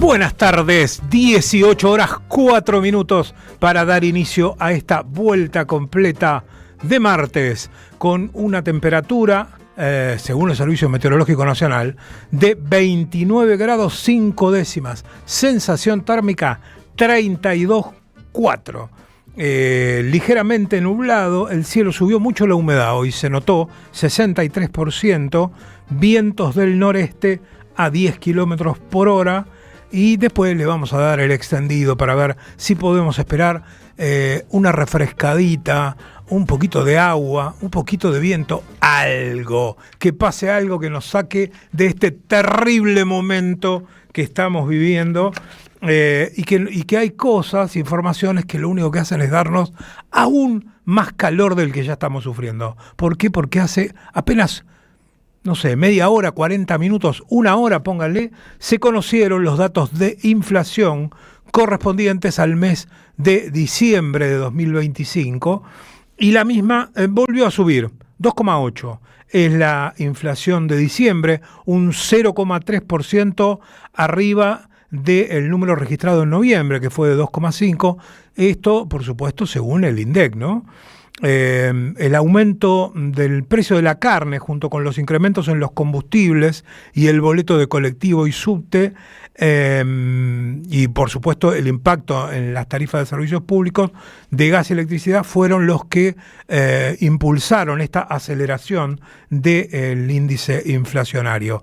Buenas tardes, 18 horas 4 minutos para dar inicio a esta vuelta completa de martes con una temperatura, según el Servicio Meteorológico Nacional, de 29 grados 5 décimas, sensación térmica 32,4. Ligeramente nublado, el cielo subió mucho la humedad, hoy se notó 63%, vientos del noreste a 10 kilómetros por hora. Y después le vamos a dar el extendido para ver si podemos esperar una refrescadita, un poquito de agua, un poquito de viento, algo, que pase algo que nos saque de este terrible momento que estamos viviendo y que hay cosas, informaciones que lo único que hacen es darnos aún más calor del que ya estamos sufriendo. ¿Por qué? Porque hace apenas, no sé, media hora, 40 minutos, una hora, pónganle, se conocieron los datos de inflación correspondientes al mes de diciembre de 2025 y la misma volvió a subir, 2,8. Es la inflación de diciembre, un 0,3% arriba del número registrado en noviembre, que fue de 2,5. Esto, por supuesto, según el INDEC, ¿no? El aumento del precio de la carne junto con los incrementos en los combustibles y el boleto de colectivo y subte y por supuesto el impacto en las tarifas de servicios públicos de gas y electricidad fueron los que impulsaron esta aceleración del índice inflacionario.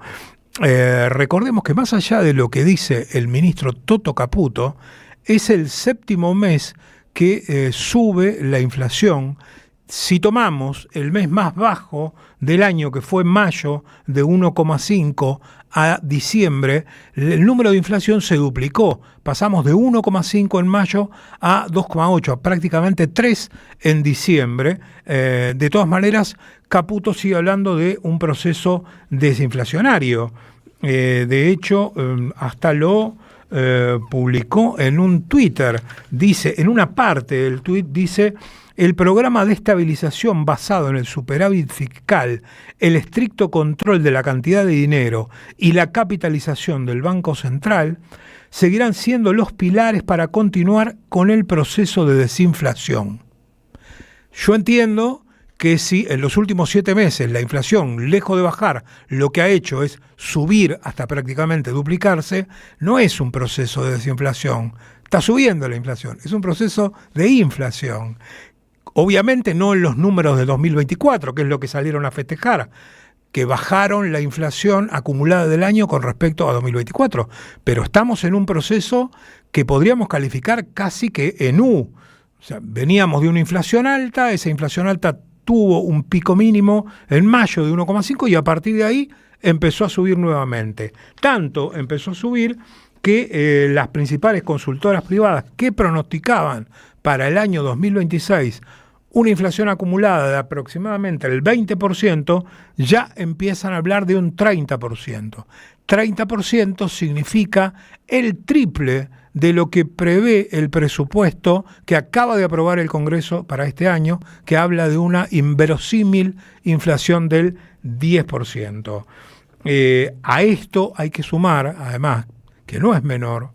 Recordemos que más allá de lo que dice el ministro Toto Caputo, es el séptimo mes que sube la inflación. Si tomamos el mes más bajo del año, que fue mayo, de 1,5 a diciembre, el número de inflación se duplicó. Pasamos de 1,5 en mayo a 2,8, prácticamente 3 en diciembre. De todas maneras, Caputo sigue hablando de un proceso desinflacionario. De hecho, hasta lo publicó en un Twitter, dice, en una parte del tweet dice: el programa de estabilización basado en el superávit fiscal, el estricto control de la cantidad de dinero y la capitalización del Banco Central seguirán siendo los pilares para continuar con el proceso de desinflación. Yo entiendo que si en los últimos 7 meses la inflación, lejos de bajar, lo que ha hecho es subir hasta prácticamente duplicarse, no es un proceso de desinflación. Está subiendo la inflación, es un proceso de inflación. Obviamente no en los números de 2024, que es lo que salieron a festejar, que bajaron la inflación acumulada del año con respecto a 2024. Pero estamos en un proceso que podríamos calificar casi que en U. O sea, veníamos de una inflación alta, esa inflación alta tuvo un pico mínimo en mayo de 1,5 y a partir de ahí empezó a subir nuevamente. Tanto empezó a subir que las principales consultoras privadas que pronosticaban para el año 2026 una inflación acumulada de aproximadamente el 20%, ya empiezan a hablar de un 30%. 30% significa el triple de lo que prevé el presupuesto que acaba de aprobar el Congreso para este año, que habla de una inverosímil inflación del 10%. A esto hay que sumar, además, que no es menor,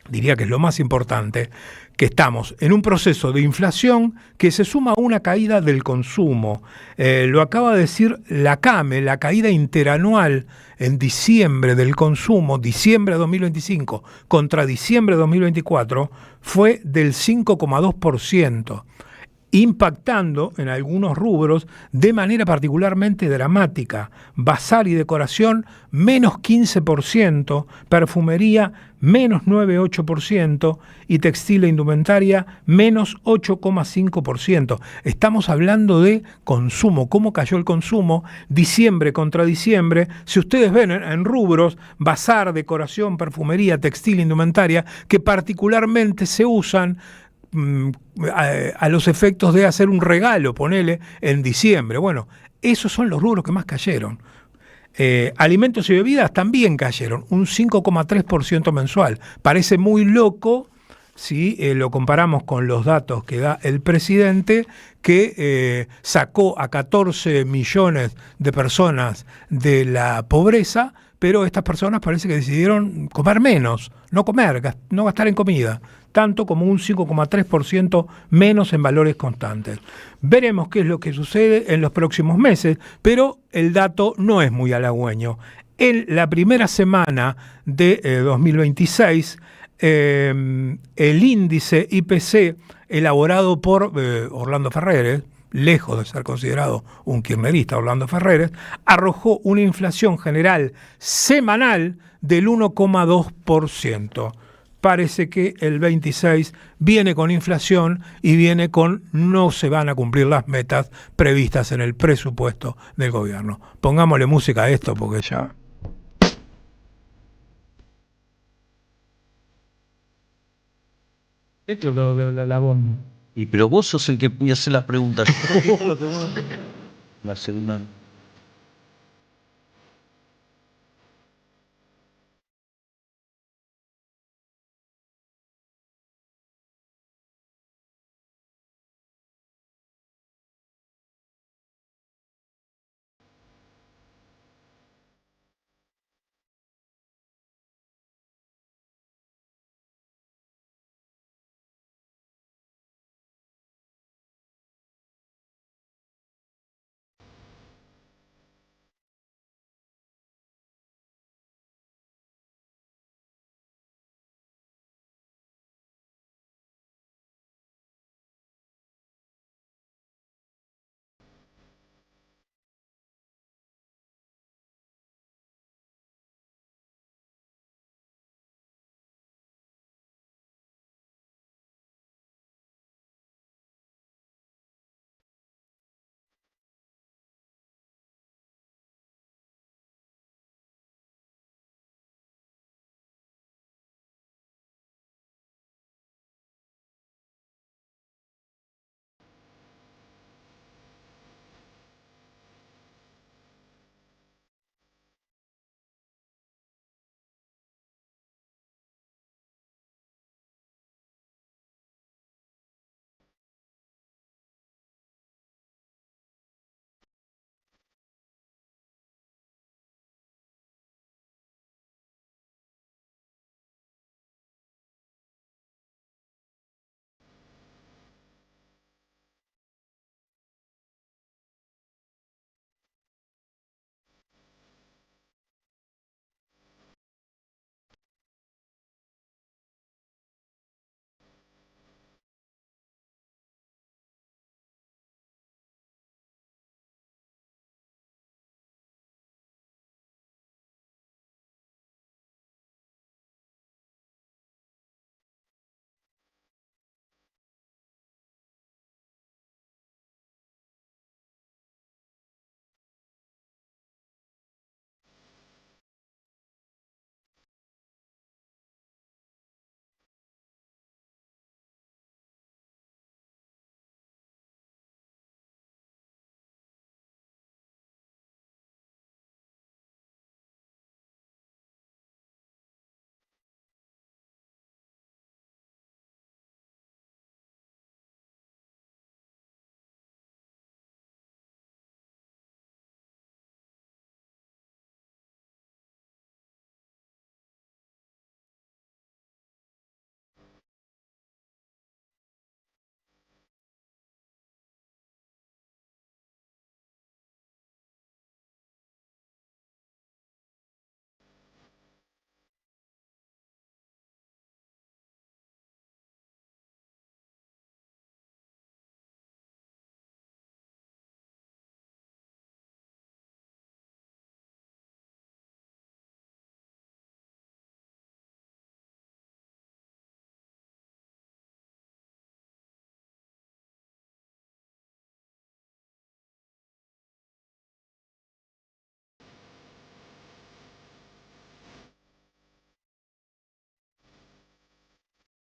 diría que es lo más importante, que estamos en un proceso de inflación que se suma a una caída del consumo. Lo acaba de decir la CAME, la caída interanual en diciembre del consumo, diciembre de 2025 contra diciembre de 2024, fue del 5,2%. Impactando en algunos rubros de manera particularmente dramática. Bazar y decoración, menos 15%, perfumería, menos 9,8% y textil e indumentaria, menos 8,5%. Estamos hablando de consumo, cómo cayó el consumo, diciembre contra diciembre. Si ustedes ven en rubros, bazar, decoración, perfumería, textil, indumentaria, que particularmente se usan a los efectos de hacer un regalo, ponele, en diciembre. Bueno, esos son los rubros que más cayeron. Alimentos y bebidas también cayeron, un 5,3% mensual. Parece muy loco si lo comparamos con los datos que da el presidente, que sacó a 14 millones de personas de la pobreza, pero estas personas parece que decidieron comer menos, no comer, no gastar en comida, tanto como un 5,3% menos en valores constantes. Veremos qué es lo que sucede en los próximos meses, pero el dato no es muy halagüeño. En la primera semana de 2026, el índice IPC elaborado por Orlando Ferreres, lejos de ser considerado un kirchnerista Orlando Ferreres, arrojó una inflación general semanal del 1,2%. Parece que el 26 viene con inflación y viene con no se van a cumplir las metas previstas en el presupuesto del gobierno. Pongámosle música a esto porque ya... Esto es la voz. Y pero vos sos el que me hace las preguntas. La segunda.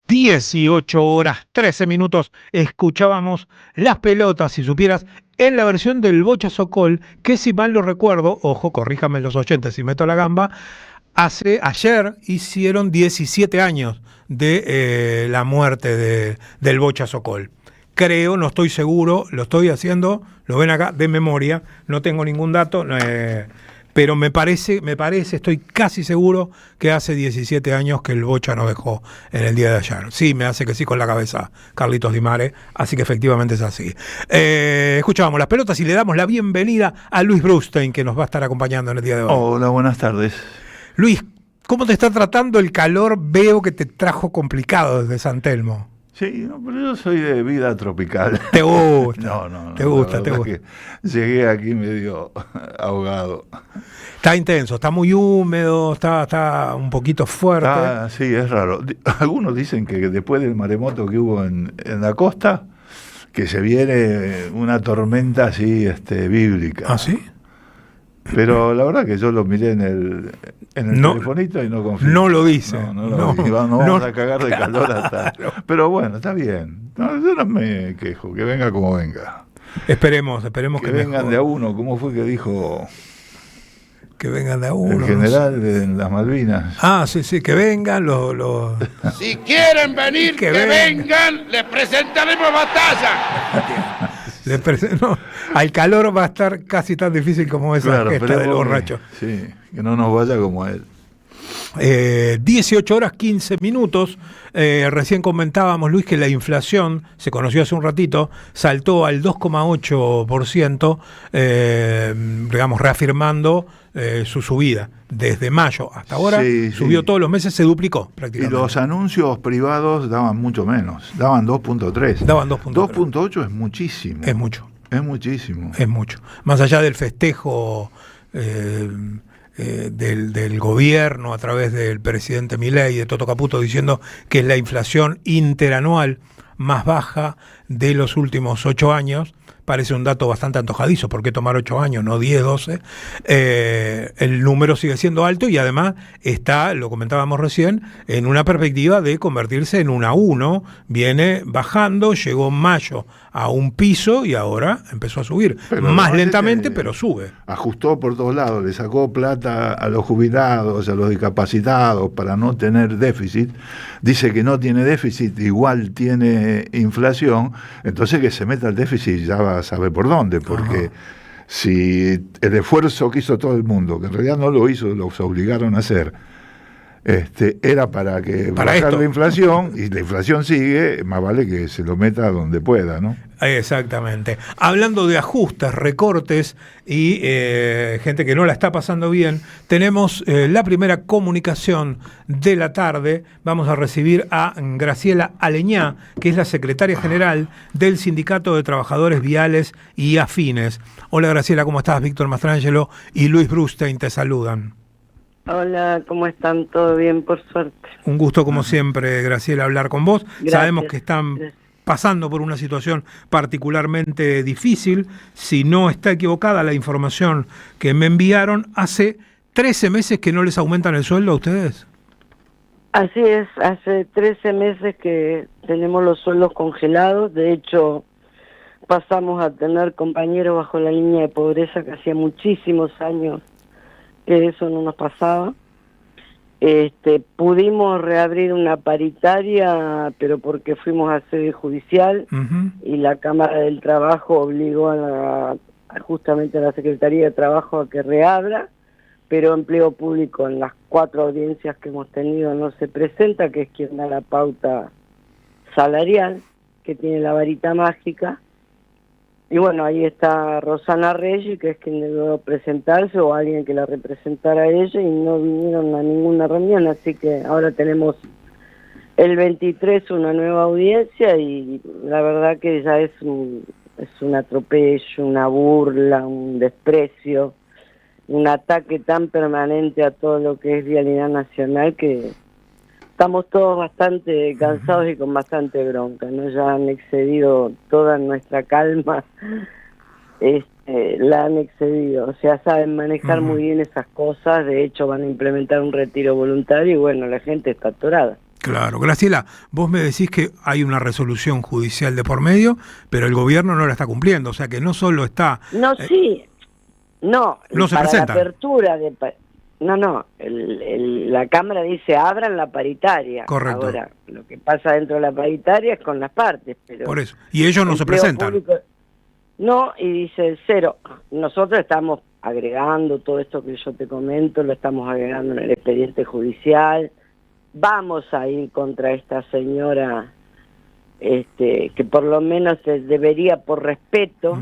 ...18 horas 13 minutos... escuchábamos Las Pelotas, si supieras, en la versión del Bocha Sokol, que si mal no recuerdo, ojo, corríjame en los 80 si meto la gamba, Ayer hicieron 17 años de la muerte del Bocha Sokol. Creo, no estoy seguro, lo estoy haciendo, lo ven acá de memoria, no tengo ningún dato, pero me parece, estoy casi seguro que hace 17 años que el Bocha nos dejó en el día de ayer. Sí, me hace que sí con la cabeza Carlitos Di Mare, así que efectivamente es así. Escuchábamos las pelotas y le damos la bienvenida a Luis Brustein, que nos va a estar acompañando en el día de hoy. Hola, buenas tardes. Luis, ¿cómo te está tratando el calor? Veo que te trajo complicado desde San Telmo. Sí, no, pero yo soy de vida tropical. ¿Te gusta? No. ¿Te gusta? Llegué aquí medio ahogado. Está intenso, está muy húmedo, está un poquito fuerte. Sí, es raro. Algunos dicen que después del maremoto que hubo en la costa, que se viene una tormenta así bíblica. ¿Ah, sí? Pero la verdad que yo lo miré en el telefonito y no confío. No lo dice. No vamos a cagar de calor hasta. Pero bueno, está bien. No, yo no me quejo, que venga como venga. Esperemos que vengan mejor. de a uno. ¿Cómo fue que dijo? Que vengan de a uno. El general de las Malvinas. Sí, que vengan los... Si quieren venir, que vengan, les presentaremos batalla. Al calor va a estar casi tan difícil como esa gesta del borracho. Sí, que no nos vaya como a él. 18 horas 15 minutos. Recién comentábamos, Luis, que la inflación, se conoció hace un ratito, saltó al 2,8%, digamos, reafirmando su subida. Desde mayo hasta ahora subió todos los meses, se duplicó prácticamente. Y los anuncios privados daban mucho menos, daban 2,3. Daban 2,3. 2,8 es muchísimo. Es mucho. Es muchísimo. Es mucho. Más allá del festejo del gobierno a través del presidente Milei y de Toto Caputo diciendo que es la inflación interanual más baja de los últimos 8 años, parece un dato bastante antojadizo. ¿Por qué tomar 8 años, no 10, 12? El número sigue siendo alto y además está, lo comentábamos recién, en una perspectiva de convertirse en una 1. Viene bajando, llegó en mayo a un piso y ahora empezó a subir. Pero más lentamente, pero sube. Ajustó por todos lados, le sacó plata a los jubilados, a los discapacitados para no tener déficit. Dice que no tiene déficit, igual tiene inflación, entonces que se meta el déficit ya va a saber por dónde, porque si el esfuerzo que hizo todo el mundo, que en realidad no lo hizo, los obligaron a hacer, era para bajar la inflación, y la inflación sigue, más vale que se lo meta donde pueda, ¿no? Exactamente. Hablando de ajustes, recortes y gente que no la está pasando bien, tenemos la primera comunicación de la tarde. Vamos a recibir a Graciela Aleñá, que es la secretaria general del Sindicato de Trabajadores Viales y Afines. Hola Graciela, ¿cómo estás? Víctor Mastrangelo y Luis Brustein te saludan. Hola, ¿cómo están? ¿Todo bien, por suerte? Un gusto, como siempre, Graciela, hablar con vos. Gracias. Sabemos que están pasando por una situación particularmente difícil. Si no está equivocada la información que me enviaron, hace 13 meses que no les aumentan el sueldo a ustedes. Así es, hace 13 meses que tenemos los sueldos congelados. De hecho, pasamos a tener compañeros bajo la línea de pobreza que hacía muchísimos años que eso no nos pasaba. Pudimos reabrir una paritaria, pero porque fuimos a sede judicial y la Cámara del Trabajo obligó justamente a la Secretaría de Trabajo a que reabra, pero empleo público en las 4 audiencias que hemos tenido no se presenta, que es quien da la pauta salarial, que tiene la varita mágica. Y bueno, ahí está Rosana Reyes, que es quien debió presentarse, o alguien que la representara a ella, y no vinieron a ninguna reunión, así que ahora tenemos el 23 una nueva audiencia, y la verdad que ya es un atropello, una burla, un desprecio, un ataque tan permanente a todo lo que es vialidad nacional que estamos todos bastante cansados y con bastante bronca, ¿no? Ya han excedido toda nuestra calma, la han excedido, o sea, saben manejar muy bien esas cosas. De hecho van a implementar un retiro voluntario y bueno, la gente está atorada. Claro. Graciela, vos me decís que hay una resolución judicial de por medio, pero el gobierno no la está cumpliendo, o sea que no solo está... No, sí, no, no se para presenta. la apertura la Cámara dice abran la paritaria. Correcto. Ahora, lo que pasa dentro de la paritaria es con las partes. Pero por eso. Y ellos no se presentan. Público, no, y dice 0. Nosotros estamos agregando todo esto que yo te comento, lo estamos agregando en el expediente judicial. Vamos a ir contra esta señora, que por lo menos debería por respeto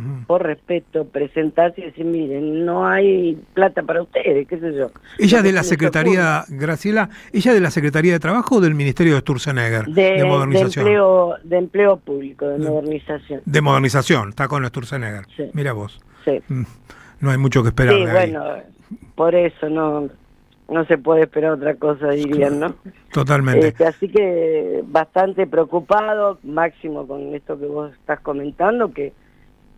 presentarse y decir, miren, no hay plata para ustedes, qué sé yo. ¿Ella de la Secretaría, Graciela, ella de la Secretaría de Trabajo o del Ministerio de Sturzenegger? De Modernización. De empleo público, de modernización. De modernización, está con Sturzenegger. Sí. Mira vos. Sí. No hay mucho que esperar. Sí, bueno, por eso no se puede esperar otra cosa, dirían, ¿no? Totalmente. Así que bastante preocupado, máximo con esto que vos estás comentando, que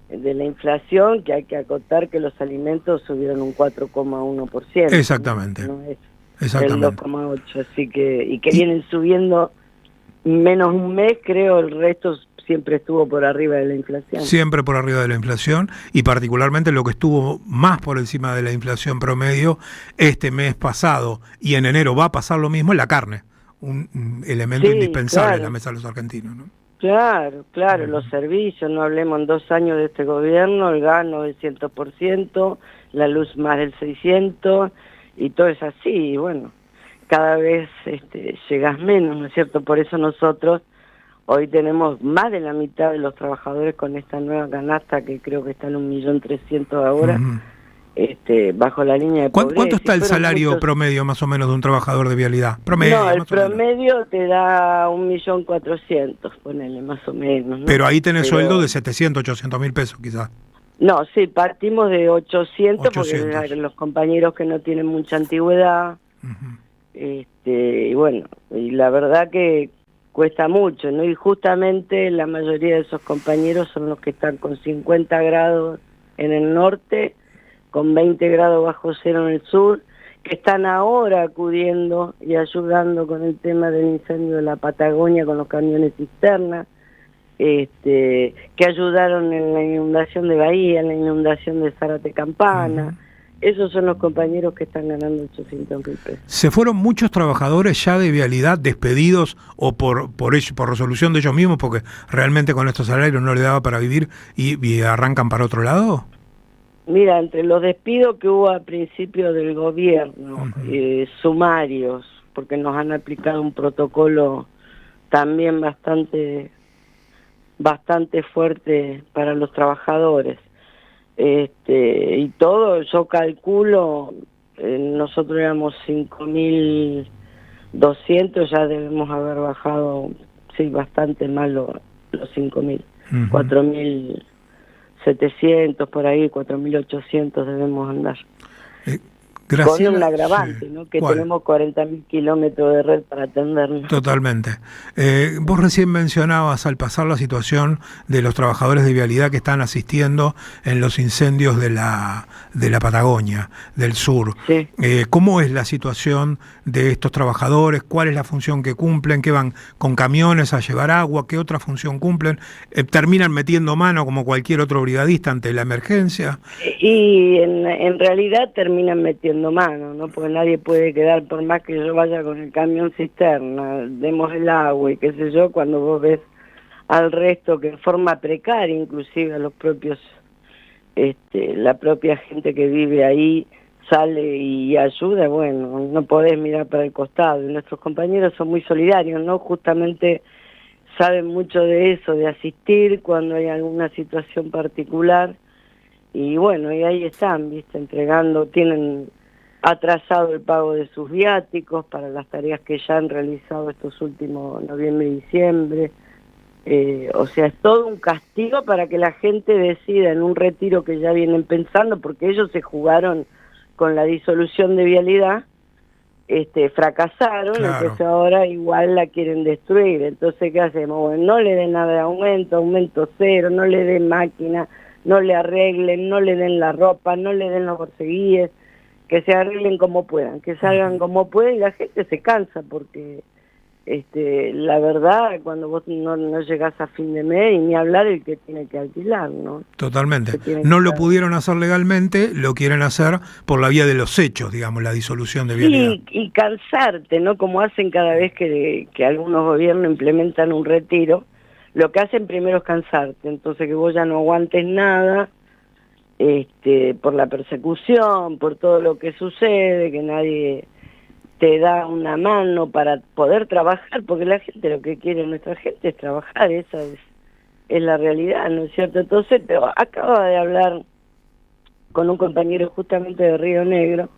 de la inflación, que hay que acotar que los alimentos subieron un 4,1%. Exactamente. No es Exactamente. el 2,8%, así que, y que vienen subiendo menos un mes, creo, el resto siempre estuvo por arriba de la inflación. Siempre por arriba de la inflación, y particularmente lo que estuvo más por encima de la inflación promedio este mes pasado y en enero va a pasar lo mismo, es la carne, un elemento indispensable en la mesa de los argentinos, ¿no? Claro, los servicios, no hablemos en 2 años de este gobierno, el gas 900%, la luz más del 600%, y todo es así, y bueno, cada vez llegas menos, ¿no es cierto? Por eso nosotros hoy tenemos más de la mitad de los trabajadores con esta nueva canasta, que creo que está en 1.300.000 ahora, bajo la línea de pobreza. ¿Cuánto está el salario promedio más o menos de un trabajador de vialidad? Promedio, no, el promedio te da 1.400.000, ponele, más o menos, ¿no? Pero ahí tenés sueldo de 700, 800.000 pesos quizás. No, sí, partimos de 800 porque los compañeros que no tienen mucha antigüedad, y bueno, y la verdad que cuesta mucho, ¿no? Y justamente la mayoría de esos compañeros son los que están con 50 grados en el norte, con 20 grados bajo cero en el sur, que están ahora acudiendo y ayudando con el tema del incendio de la Patagonia con los camiones cisternas, que ayudaron en la inundación de Bahía, en la inundación de Zárate Campana. Esos son los compañeros que están ganando 800.000 pesos. ¿Se fueron muchos trabajadores ya de vialidad despedidos o por resolución de ellos mismos porque realmente con estos salarios no les daba para vivir y arrancan para otro lado? Mira, entre los despidos que hubo a principio del gobierno, sumarios, porque nos han aplicado un protocolo también bastante fuerte para los trabajadores, y todo, yo calculo, nosotros éramos 5.200, ya debemos haber bajado, sí, bastante más los 5.000, 4.700 por ahí, 4.800 debemos andar. Graciela, con un agravante, ¿no? Que tenemos 40.000 kilómetros de red para atendernos. Totalmente. Vos recién mencionabas al pasar la situación de los trabajadores de vialidad que están asistiendo en los incendios de la Patagonia, del sur. Sí. ¿Cómo es la situación de estos trabajadores? ¿Cuál es la función que cumplen? ¿Qué van con camiones a llevar agua? ¿Qué otra función cumplen? ¿Terminan metiendo mano como cualquier otro brigadista ante la emergencia? Y en realidad terminan metiendo mano, ¿no? Porque nadie puede quedar, por más que yo vaya con el camión cisterna, demos el agua y qué sé yo, cuando vos ves al resto que en forma precaria, inclusive a los propios, la propia gente que vive ahí sale y ayuda, bueno, no podés mirar para el costado. Y nuestros compañeros son muy solidarios, ¿no? Justamente saben mucho de eso, de asistir cuando hay alguna situación particular. Y bueno, y ahí están, ¿viste? Entregando, tienen atrasado el pago de sus viáticos para las tareas que ya han realizado estos últimos noviembre y diciembre. O sea, es todo un castigo para que la gente decida en un retiro que ya vienen pensando, porque ellos se jugaron con la disolución de vialidad, fracasaron, claro. Entonces ahora igual la quieren destruir. Entonces, ¿qué hacemos? Bueno, no le den nada de aumento cero, no le den máquina, no le arreglen, no le den la ropa, no le den los borseguíes, que se arreglen como puedan, que salgan como puedan, y la gente se cansa porque La verdad, cuando vos no llegás a fin de mes, y ni hablar el que tiene que alquilar, ¿no? Totalmente. No lo pudieron hacer legalmente, lo quieren hacer por la vía de los hechos, digamos, la disolución de vialidad. Sí, y cansarte, ¿no? Como hacen cada vez que algunos gobiernos implementan un retiro, lo que hacen primero es cansarte, entonces que vos ya no aguantes nada, por la persecución, por todo lo que sucede, que nadie te da una mano para poder trabajar, porque la gente, lo que quiere nuestra gente es trabajar, esa es la realidad, ¿no es cierto? Entonces, acaba de hablar con un compañero justamente de Río Negro,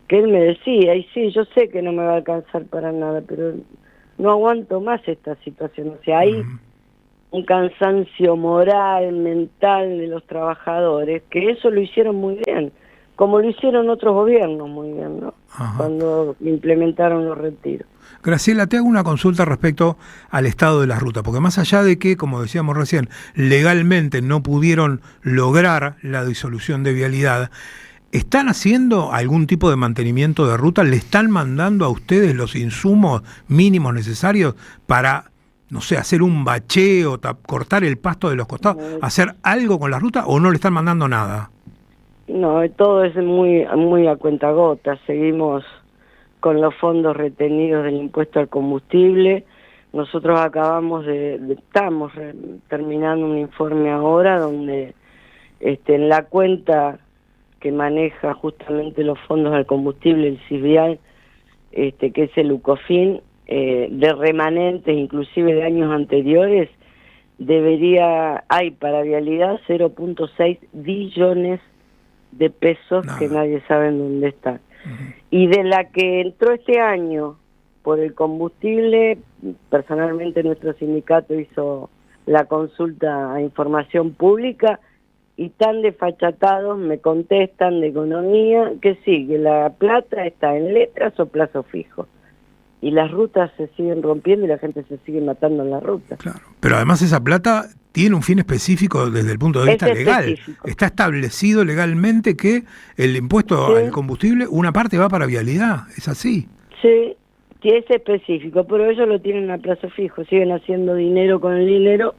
que él me decía, y sí, yo sé que no me va a alcanzar para nada, pero no aguanto más esta situación, o sea, hay un cansancio moral, mental de los trabajadores, que eso lo hicieron muy bien, como lo hicieron otros gobiernos muy bien, ¿no? Cuando implementaron los retiros. Graciela, te hago una consulta respecto al estado de las rutas, porque más allá de que, como decíamos recién, legalmente no pudieron lograr la disolución de vialidad, ¿están haciendo algún tipo de mantenimiento de ruta? ¿Le están mandando a ustedes los insumos mínimos necesarios para, no sé, hacer un bacheo, cortar el pasto de los costados, hacer algo con la ruta, o no le están mandando nada? No, todo es muy a cuentagotas. Seguimos con los fondos retenidos del impuesto al combustible. Nosotros estamos terminando un informe ahora donde en la cuenta que maneja justamente los fondos al combustible, el CISVIAL, que es el UCOFIN, de remanentes inclusive de años anteriores, hay para vialidad 0.6 billones de pesos que nadie sabe en dónde están. Y de la que entró este año por el combustible, personalmente nuestro sindicato hizo la consulta a información pública y tan desfachatados me contestan de economía que sí, que la plata está en letras o plazo fijo. Y las rutas se siguen rompiendo y la gente se sigue matando en la ruta. Claro. Pero además esa plata tiene un fin específico desde el punto de vista legal. Específico. Está establecido legalmente que el impuesto al combustible, una parte va para vialidad. ¿Es así? Sí, es específico, pero ellos lo tienen a plazo fijo. Siguen haciendo dinero con el dinero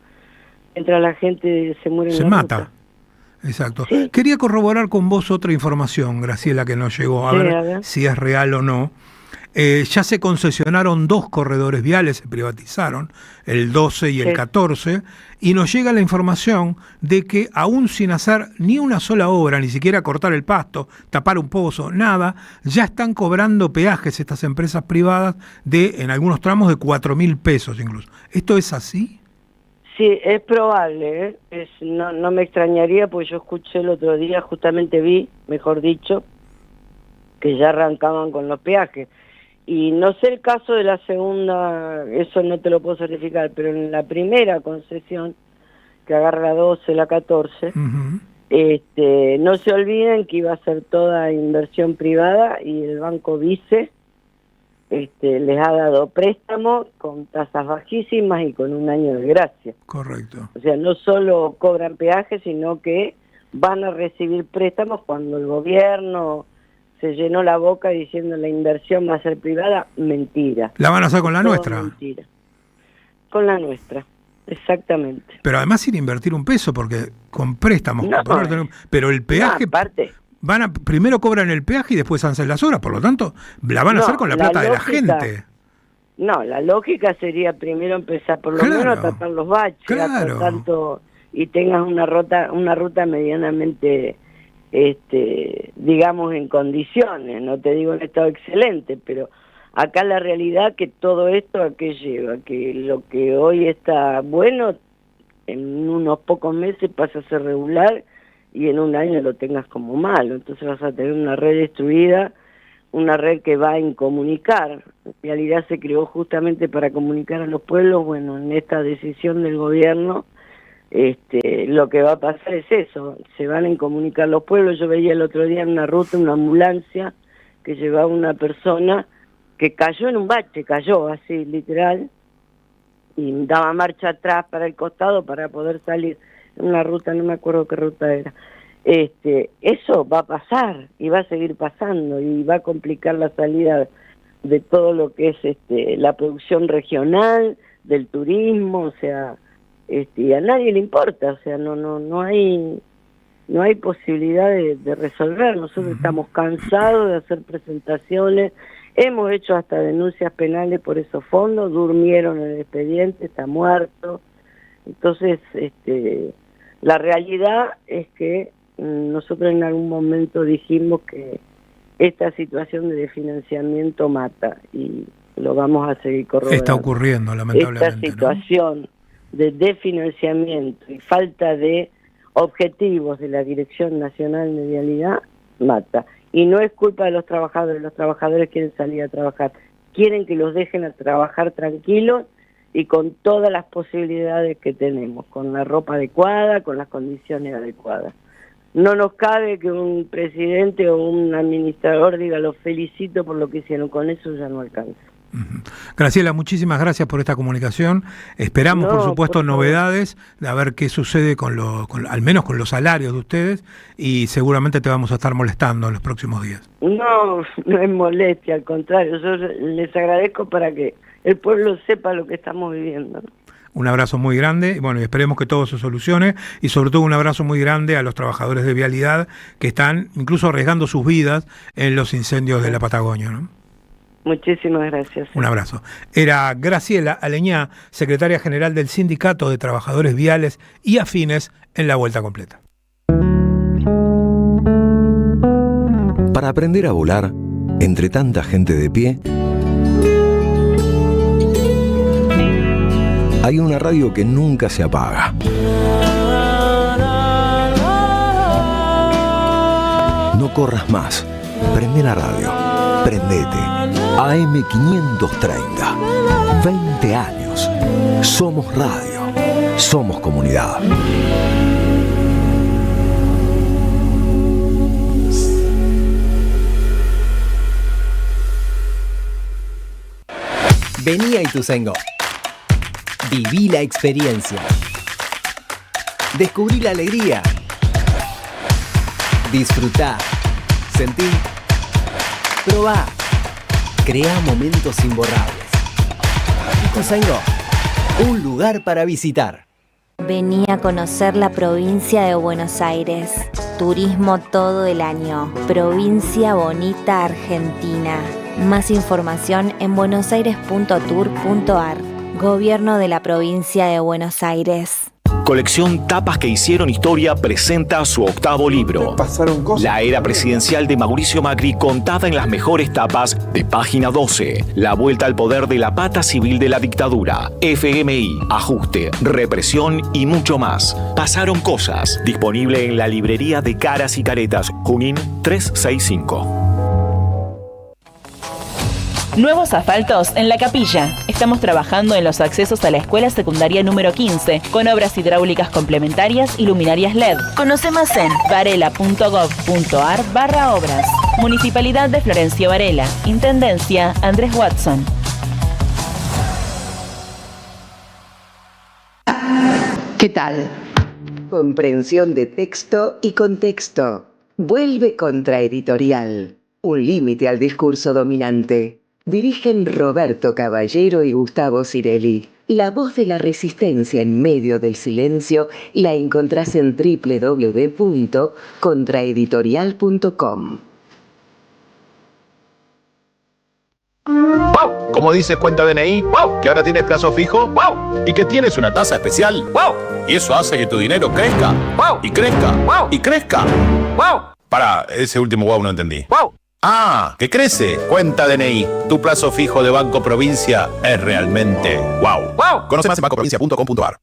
mientras la gente se muere en la mata. ruta. Exacto. Sí. Quería corroborar con vos otra información, Graciela, que nos llegó. A ver si es real o no. Ya se concesionaron 2 corredores viales, se privatizaron, el 12 y el 14, y nos llega la información de que aún sin hacer ni una sola obra, ni siquiera cortar el pasto, tapar un pozo, nada, ya están cobrando peajes estas empresas privadas en algunos tramos de 4.000 pesos incluso. ¿Esto es así? Sí, es probable, no me extrañaría, porque yo escuché el otro día, justamente vi, mejor dicho, que ya arrancaban con los peajes. Y no sé el caso de la segunda, eso no te lo puedo certificar, pero en la primera concesión, que agarra la 12, la 14, no se olviden que iba a ser toda inversión privada y el Banco Vice les ha dado préstamos con tasas bajísimas y con un año de gracia. Correcto. O sea, no solo cobran peajes, sino que van a recibir préstamos cuando el gobierno se llenó la boca diciendo la inversión va a ser privada. Mentira. ¿La van a hacer con la nuestra? Mentira. Con la nuestra, exactamente. Pero además sin invertir un peso, porque con préstamos, pero el peaje, aparte, primero cobran el peaje y después hacen las obras, por lo tanto, la van a hacer con la plata de la gente. No, la lógica sería primero empezar por lo menos a tapar los baches, tanto, y tengas una ruta medianamente digamos en condiciones, no te digo en estado excelente, pero acá la realidad que todo esto a qué lleva, que lo que hoy está bueno en unos pocos meses pasa a ser regular y en un año lo tengas como malo, entonces vas a tener una red destruida, una red que va a incomunicar. En realidad se creó justamente para comunicar a los pueblos. Bueno, en esta decisión del gobierno lo que va a pasar es eso, se van a incomunicar los pueblos. Yo veía el otro día en una ruta una ambulancia que llevaba una persona que cayó en un bache, cayó así literal, y daba marcha atrás para el costado para poder salir en una ruta, no me acuerdo qué ruta era. Eso va a pasar y va a seguir pasando y va a complicar la salida de todo lo que es la producción regional, del turismo, o sea, y a nadie le importa, o sea, no hay posibilidad de resolver. Nosotros estamos cansados de hacer presentaciones, hemos hecho hasta denuncias penales por esos fondos, durmieron en el expediente, está muerto. Entonces, la realidad es que nosotros en algún momento dijimos que esta situación de desfinanciamiento mata, y lo vamos a seguir corroborando. Está ocurriendo, lamentablemente. Esta situación de desfinanciamiento y falta de objetivos de la Dirección Nacional de Vialidad mata. Y no es culpa de los trabajadores quieren salir a trabajar, quieren que los dejen a trabajar tranquilos y con todas las posibilidades que tenemos, con la ropa adecuada, con las condiciones adecuadas. No nos cabe que un presidente o un administrador diga los felicito por lo que hicieron, con eso ya no alcanza. Graciela, muchísimas gracias por esta comunicación. Esperamos, por supuesto, novedades, de a ver qué sucede al menos con los salarios de ustedes, y seguramente te vamos a estar molestando en los próximos días. No es molestia, al contrario, yo les agradezco para que el pueblo sepa lo que estamos viviendo. Un abrazo muy grande, y bueno, esperemos que todo se solucione, y sobre todo un abrazo muy grande a los trabajadores de Vialidad que están incluso arriesgando sus vidas en los incendios de la Patagonia, ¿no? Muchísimas gracias. Un abrazo. Era Graciela Aleñá, secretaria general del Sindicato de Trabajadores Viales y Afines, en La Vuelta Completa. Para aprender a volar, entre tanta gente de pie, hay una radio que nunca se apaga. No corras más. Prende la radio. Prendete. AM530. 20 años. Somos radio. Somos comunidad. Vení a Ituzaingó. Viví la experiencia. Descubrí la alegría. Disfrutá. Sentí. Probá. Crea momentos imborrables. Ituzaingó, un lugar para visitar. Vení a conocer la provincia de Buenos Aires. Turismo todo el año. Provincia bonita Argentina. Más información en buenosaires.tour.ar. Gobierno de la provincia de Buenos Aires. Colección Tapas que hicieron historia presenta su 8º libro. La era presidencial de Mauricio Macri contada en las mejores tapas de Página 12. La vuelta al poder de la pata civil de la dictadura. FMI, ajuste, represión y mucho más. Pasaron cosas. Disponible en la librería de Caras y Caretas, Junín 365. Nuevos asfaltos en La Capilla. Estamos trabajando en los accesos a la escuela secundaria número 15, con obras hidráulicas complementarias y luminarias LED. Conoce más en varela.gov.ar/obras. Municipalidad de Florencio Varela. Intendencia Andrés Watson. ¿Qué tal? Comprensión de texto y contexto. Vuelve Contraeditorial. Un límite al discurso dominante. Dirigen Roberto Caballero y Gustavo Cirelli. La voz de la resistencia en medio del silencio la encontrás en www.contraeditorial.com. ¡Wow! ¿Cómo dices cuenta DNI? ¡Wow! ¿Que ahora tienes plazo fijo? ¡Wow! ¿Y que tienes una tasa especial? ¡Wow! Y eso hace que tu dinero crezca. ¡Wow! Y crezca. ¡Wow! Y crezca. ¡Wow! Pará, ese último wow no entendí. ¡Wow! ¡Ah! ¡Que crece! Cuenta DNI. Tu plazo fijo de Banco Provincia es realmente wow. ¡Wow! Conoce más en bancoprovincia.com.ar.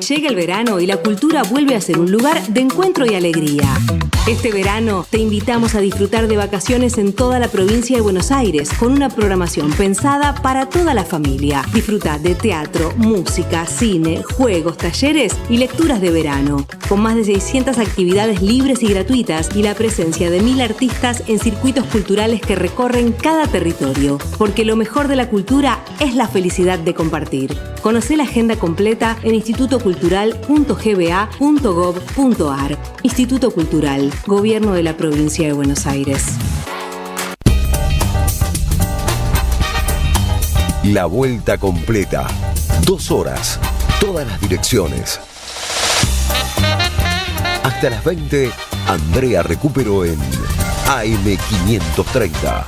Llega el verano y la cultura vuelve a ser un lugar de encuentro y alegría. Este verano te invitamos a disfrutar de vacaciones en toda la provincia de Buenos Aires con una programación pensada para toda la familia. Disfruta de teatro, música, cine, juegos, talleres y lecturas de verano. Con más de 600 actividades libres y gratuitas y la presencia de 1000 artistas en circuitos culturales que recorren cada territorio. Porque lo mejor de la cultura es la felicidad de compartir. Conocé la agenda completa en institutocultural.gba.gov.ar. Instituto Cultural, Gobierno de la Provincia de Buenos Aires. La vuelta completa. 2 horas. Todas las direcciones. Hasta las 20, Andrea Recupero en AM530.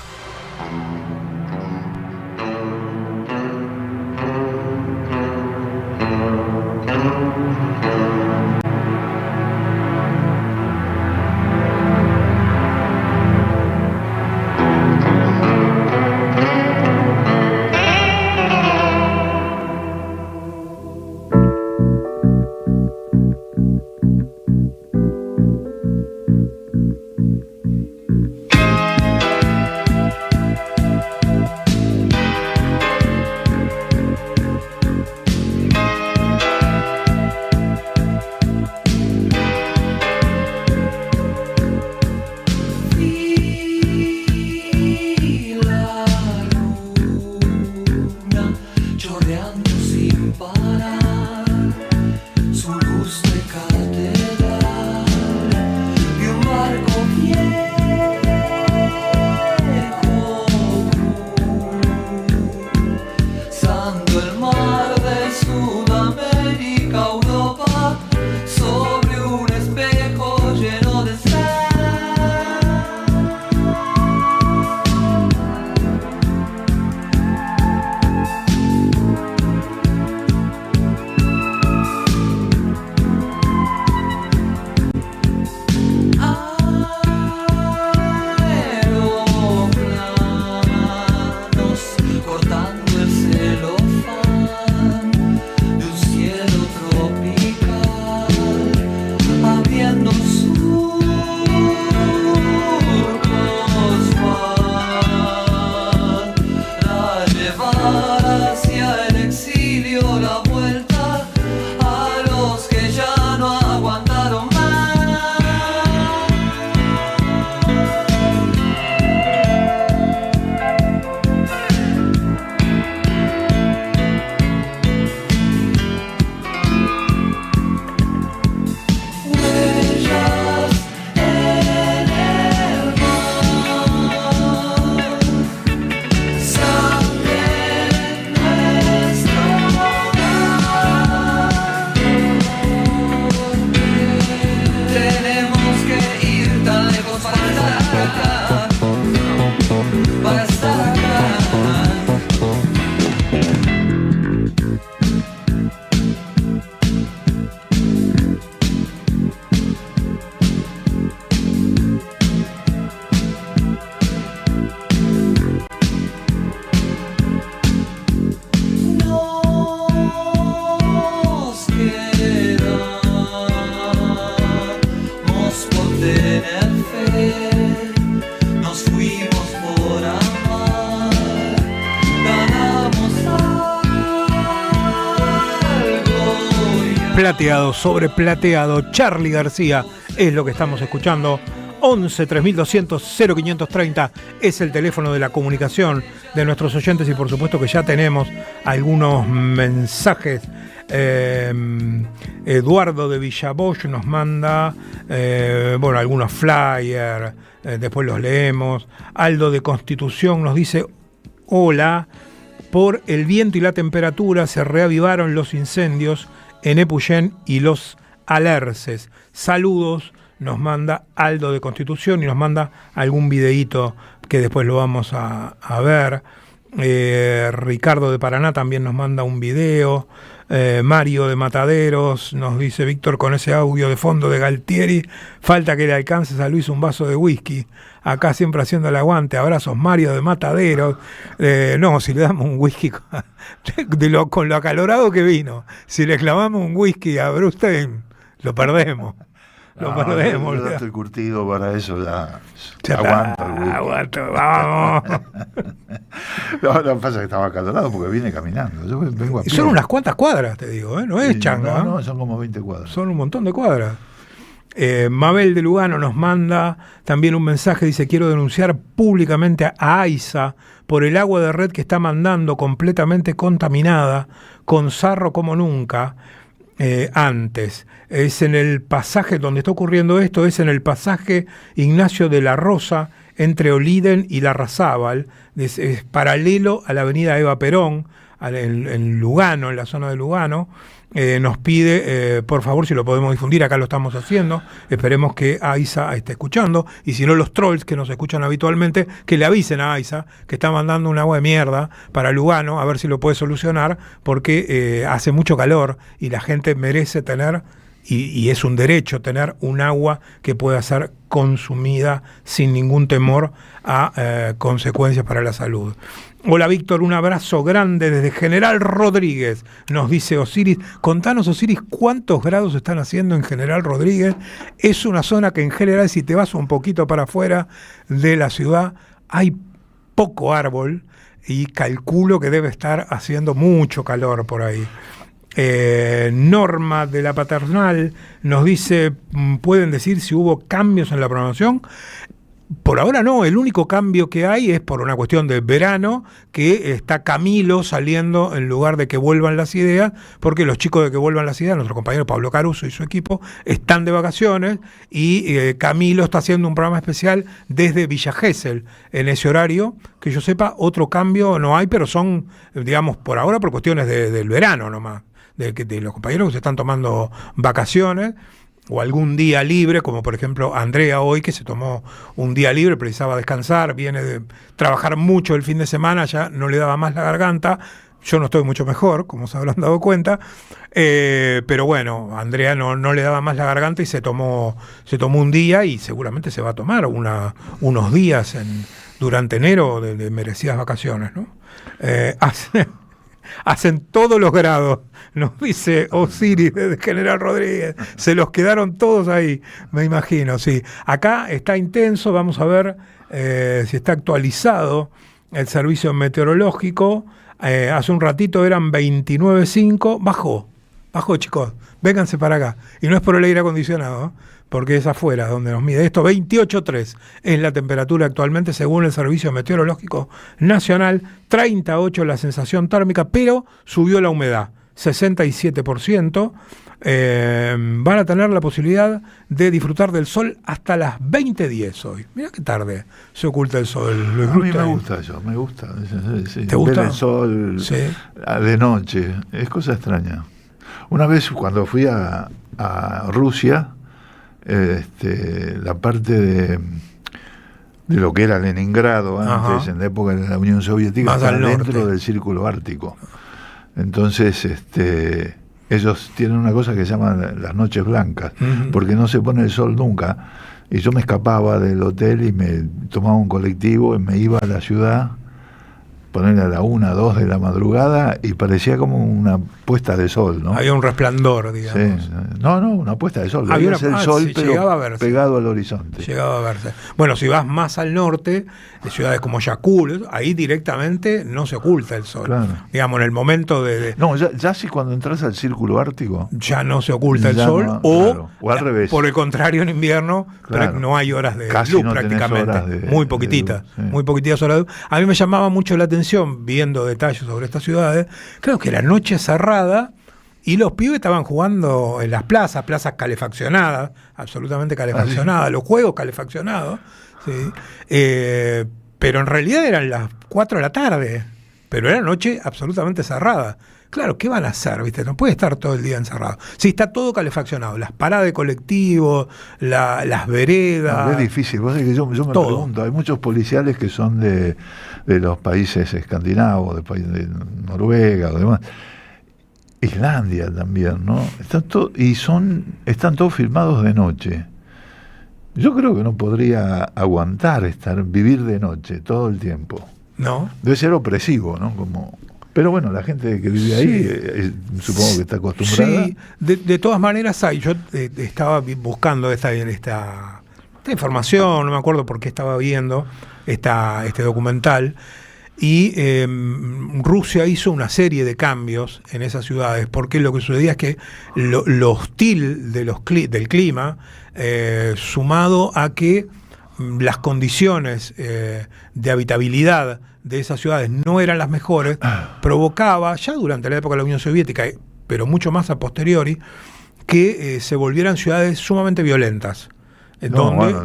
Plateado sobre plateado, Charly García es lo que estamos escuchando. 11 3200 0530 es el teléfono de la comunicación de nuestros oyentes y por supuesto que ya tenemos algunos mensajes. Eduardo de Villabosch nos manda algunos flyers, después los leemos. Aldo de Constitución nos dice: hola, por el viento y la temperatura se reavivaron los incendios en Epuyén y los Alerces. Saludos, nos manda Aldo de Constitución y nos manda algún videíto que después lo vamos a ver. Ricardo de Paraná también nos manda un video. Mario de Mataderos nos dice: Víctor, con ese audio de fondo de Galtieri, falta que le alcances a Luis un vaso de whisky. Acá siempre haciendo el aguante. Abrazos, Mario de Mataderos. No, si le damos un whisky con lo acalorado que vino, si le clavamos un whisky a Brustein, lo perdemos. Lo perdemos. Yo estoy curtido para eso, ya aguanto, vamos. No, lo que pasa es que estaba acalorado porque viene caminando. Yo vengo a pie. Son unas cuantas cuadras, te digo, no es changa. No, son como 20 cuadras. Son un montón de cuadras. Mabel de Lugano nos manda también un mensaje, dice: quiero denunciar públicamente a AISA por el agua de red que está mandando completamente contaminada, con sarro como nunca antes. Es en el pasaje donde está ocurriendo esto, es en el pasaje Ignacio de la Rosa, entre Oliden y Larrazábal, es paralelo a la avenida Eva Perón, en Lugano, en la zona de Lugano. Nos pide, por favor, si lo podemos difundir, acá lo estamos haciendo, esperemos que AISA esté escuchando, y si no, los trolls que nos escuchan habitualmente, que le avisen a AISA que está mandando un agua de mierda para Lugano, a ver si lo puede solucionar, porque hace mucho calor y la gente merece tener, y es un derecho tener un agua que pueda ser consumida sin ningún temor a consecuencias para la salud. Hola Víctor, un abrazo grande desde General Rodríguez, nos dice Osiris. Contanos, Osiris, ¿cuántos grados están haciendo en General Rodríguez? Es una zona que en general, si te vas un poquito para afuera de la ciudad, hay poco árbol y calculo que debe estar haciendo mucho calor por ahí. Norma de la Paternal nos dice, ¿pueden decir si hubo cambios en la programación? Por ahora no, el único cambio que hay es por una cuestión de verano, que está Camilo saliendo en lugar de Que Vuelvan las Ideas, porque los chicos de Que Vuelvan las Ideas, nuestro compañero Pablo Caruso y su equipo, están de vacaciones, y Camilo está haciendo un programa especial desde Villa Gesell en ese horario. Que yo sepa, otro cambio no hay, pero son, digamos, por ahora por cuestiones del verano nomás, de los compañeros que se están tomando vacaciones, o algún día libre, como por ejemplo Andrea hoy, que se tomó un día libre, precisaba descansar, viene de trabajar mucho el fin de semana, ya no le daba más la garganta. Yo no estoy mucho mejor, como se habrán dado cuenta, pero bueno, Andrea no le daba más la garganta y se tomó un día, y seguramente se va a tomar unos días durante enero de merecidas vacaciones, ¿no? Hacen todos los grados, nos dice Osiris de General Rodríguez, se los quedaron todos ahí, me imagino, sí. Acá está intenso, vamos a ver si está actualizado el servicio meteorológico. Hace un ratito eran 29.5, bajó chicos, vénganse para acá, y no es por el aire acondicionado, ¿eh? Porque es afuera donde nos mide esto. 28.3 es la temperatura actualmente según el Servicio Meteorológico Nacional, 38 la sensación térmica, pero subió la humedad, 67%. Van a tener la posibilidad de disfrutar del sol hasta las 20:10 hoy. Mirá qué tarde se oculta el sol. A mí me gusta eso, me gusta. Sí. ¿Te gusta? Ver el sol de noche, es cosa extraña. Una vez cuando fui a Rusia, la parte de lo que era Leningrado antes, en la época de la Unión Soviética, está dentro del Círculo Ártico. Entonces, ellos tienen una cosa que se llama las noches blancas, porque no se pone el sol nunca. Y yo me escapaba del hotel y me tomaba un colectivo y me iba a la ciudad, ponerle a la 1, 2 de la madrugada, y parecía como una puesta de sol, ¿no? Había un resplandor, digamos. Sí. No, una puesta de sol. Había el sol, sí, pero llegaba a verse, pegado al horizonte. Llegaba a verse. Bueno, si vas más al norte, de ciudades como Yakult, ahí directamente no se oculta el sol. Claro. Digamos, en el momento de... No, ya sí, cuando entras al Círculo Ártico... Ya no se oculta el sol, no, o al revés. Por el contrario, en invierno, pero no hay horas de casi luz no prácticamente. Horas muy poquititas, muy poquititas horas de luz. A mí me llamaba mucho la atención, viendo detalles sobre estas ciudades, creo que la noche cerrada, y los pibes estaban jugando en las plazas calefaccionadas, absolutamente calefaccionadas, los juegos calefaccionados, ¿sí? Pero en realidad eran las 4 de la tarde, pero era noche absolutamente cerrada. Claro, ¿qué van a hacer? ¿Viste? No puede estar todo el día encerrado. Sí, está todo calefaccionado, las paradas de colectivos, las veredas. No, es difícil, vos sabés que yo me pregunto, hay muchos policiales que son de los países escandinavos, de Noruega o demás. Islandia también, ¿no? Están todos filmados de noche. Yo creo que no podría aguantar vivir de noche todo el tiempo. No. Debe ser opresivo, ¿no? Pero bueno, la gente que vive ahí, supongo que está acostumbrada. Sí, de todas maneras hay. Yo estaba buscando esta información, no me acuerdo por qué estaba viendo este documental. Y Rusia hizo una serie de cambios en esas ciudades, porque lo que sucedía es que lo hostil del clima, sumado a que las condiciones de habitabilidad de esas ciudades no eran las mejores, provocaba, ya durante la época de la Unión Soviética, pero mucho más a posteriori, que se volvieran ciudades sumamente violentas. donde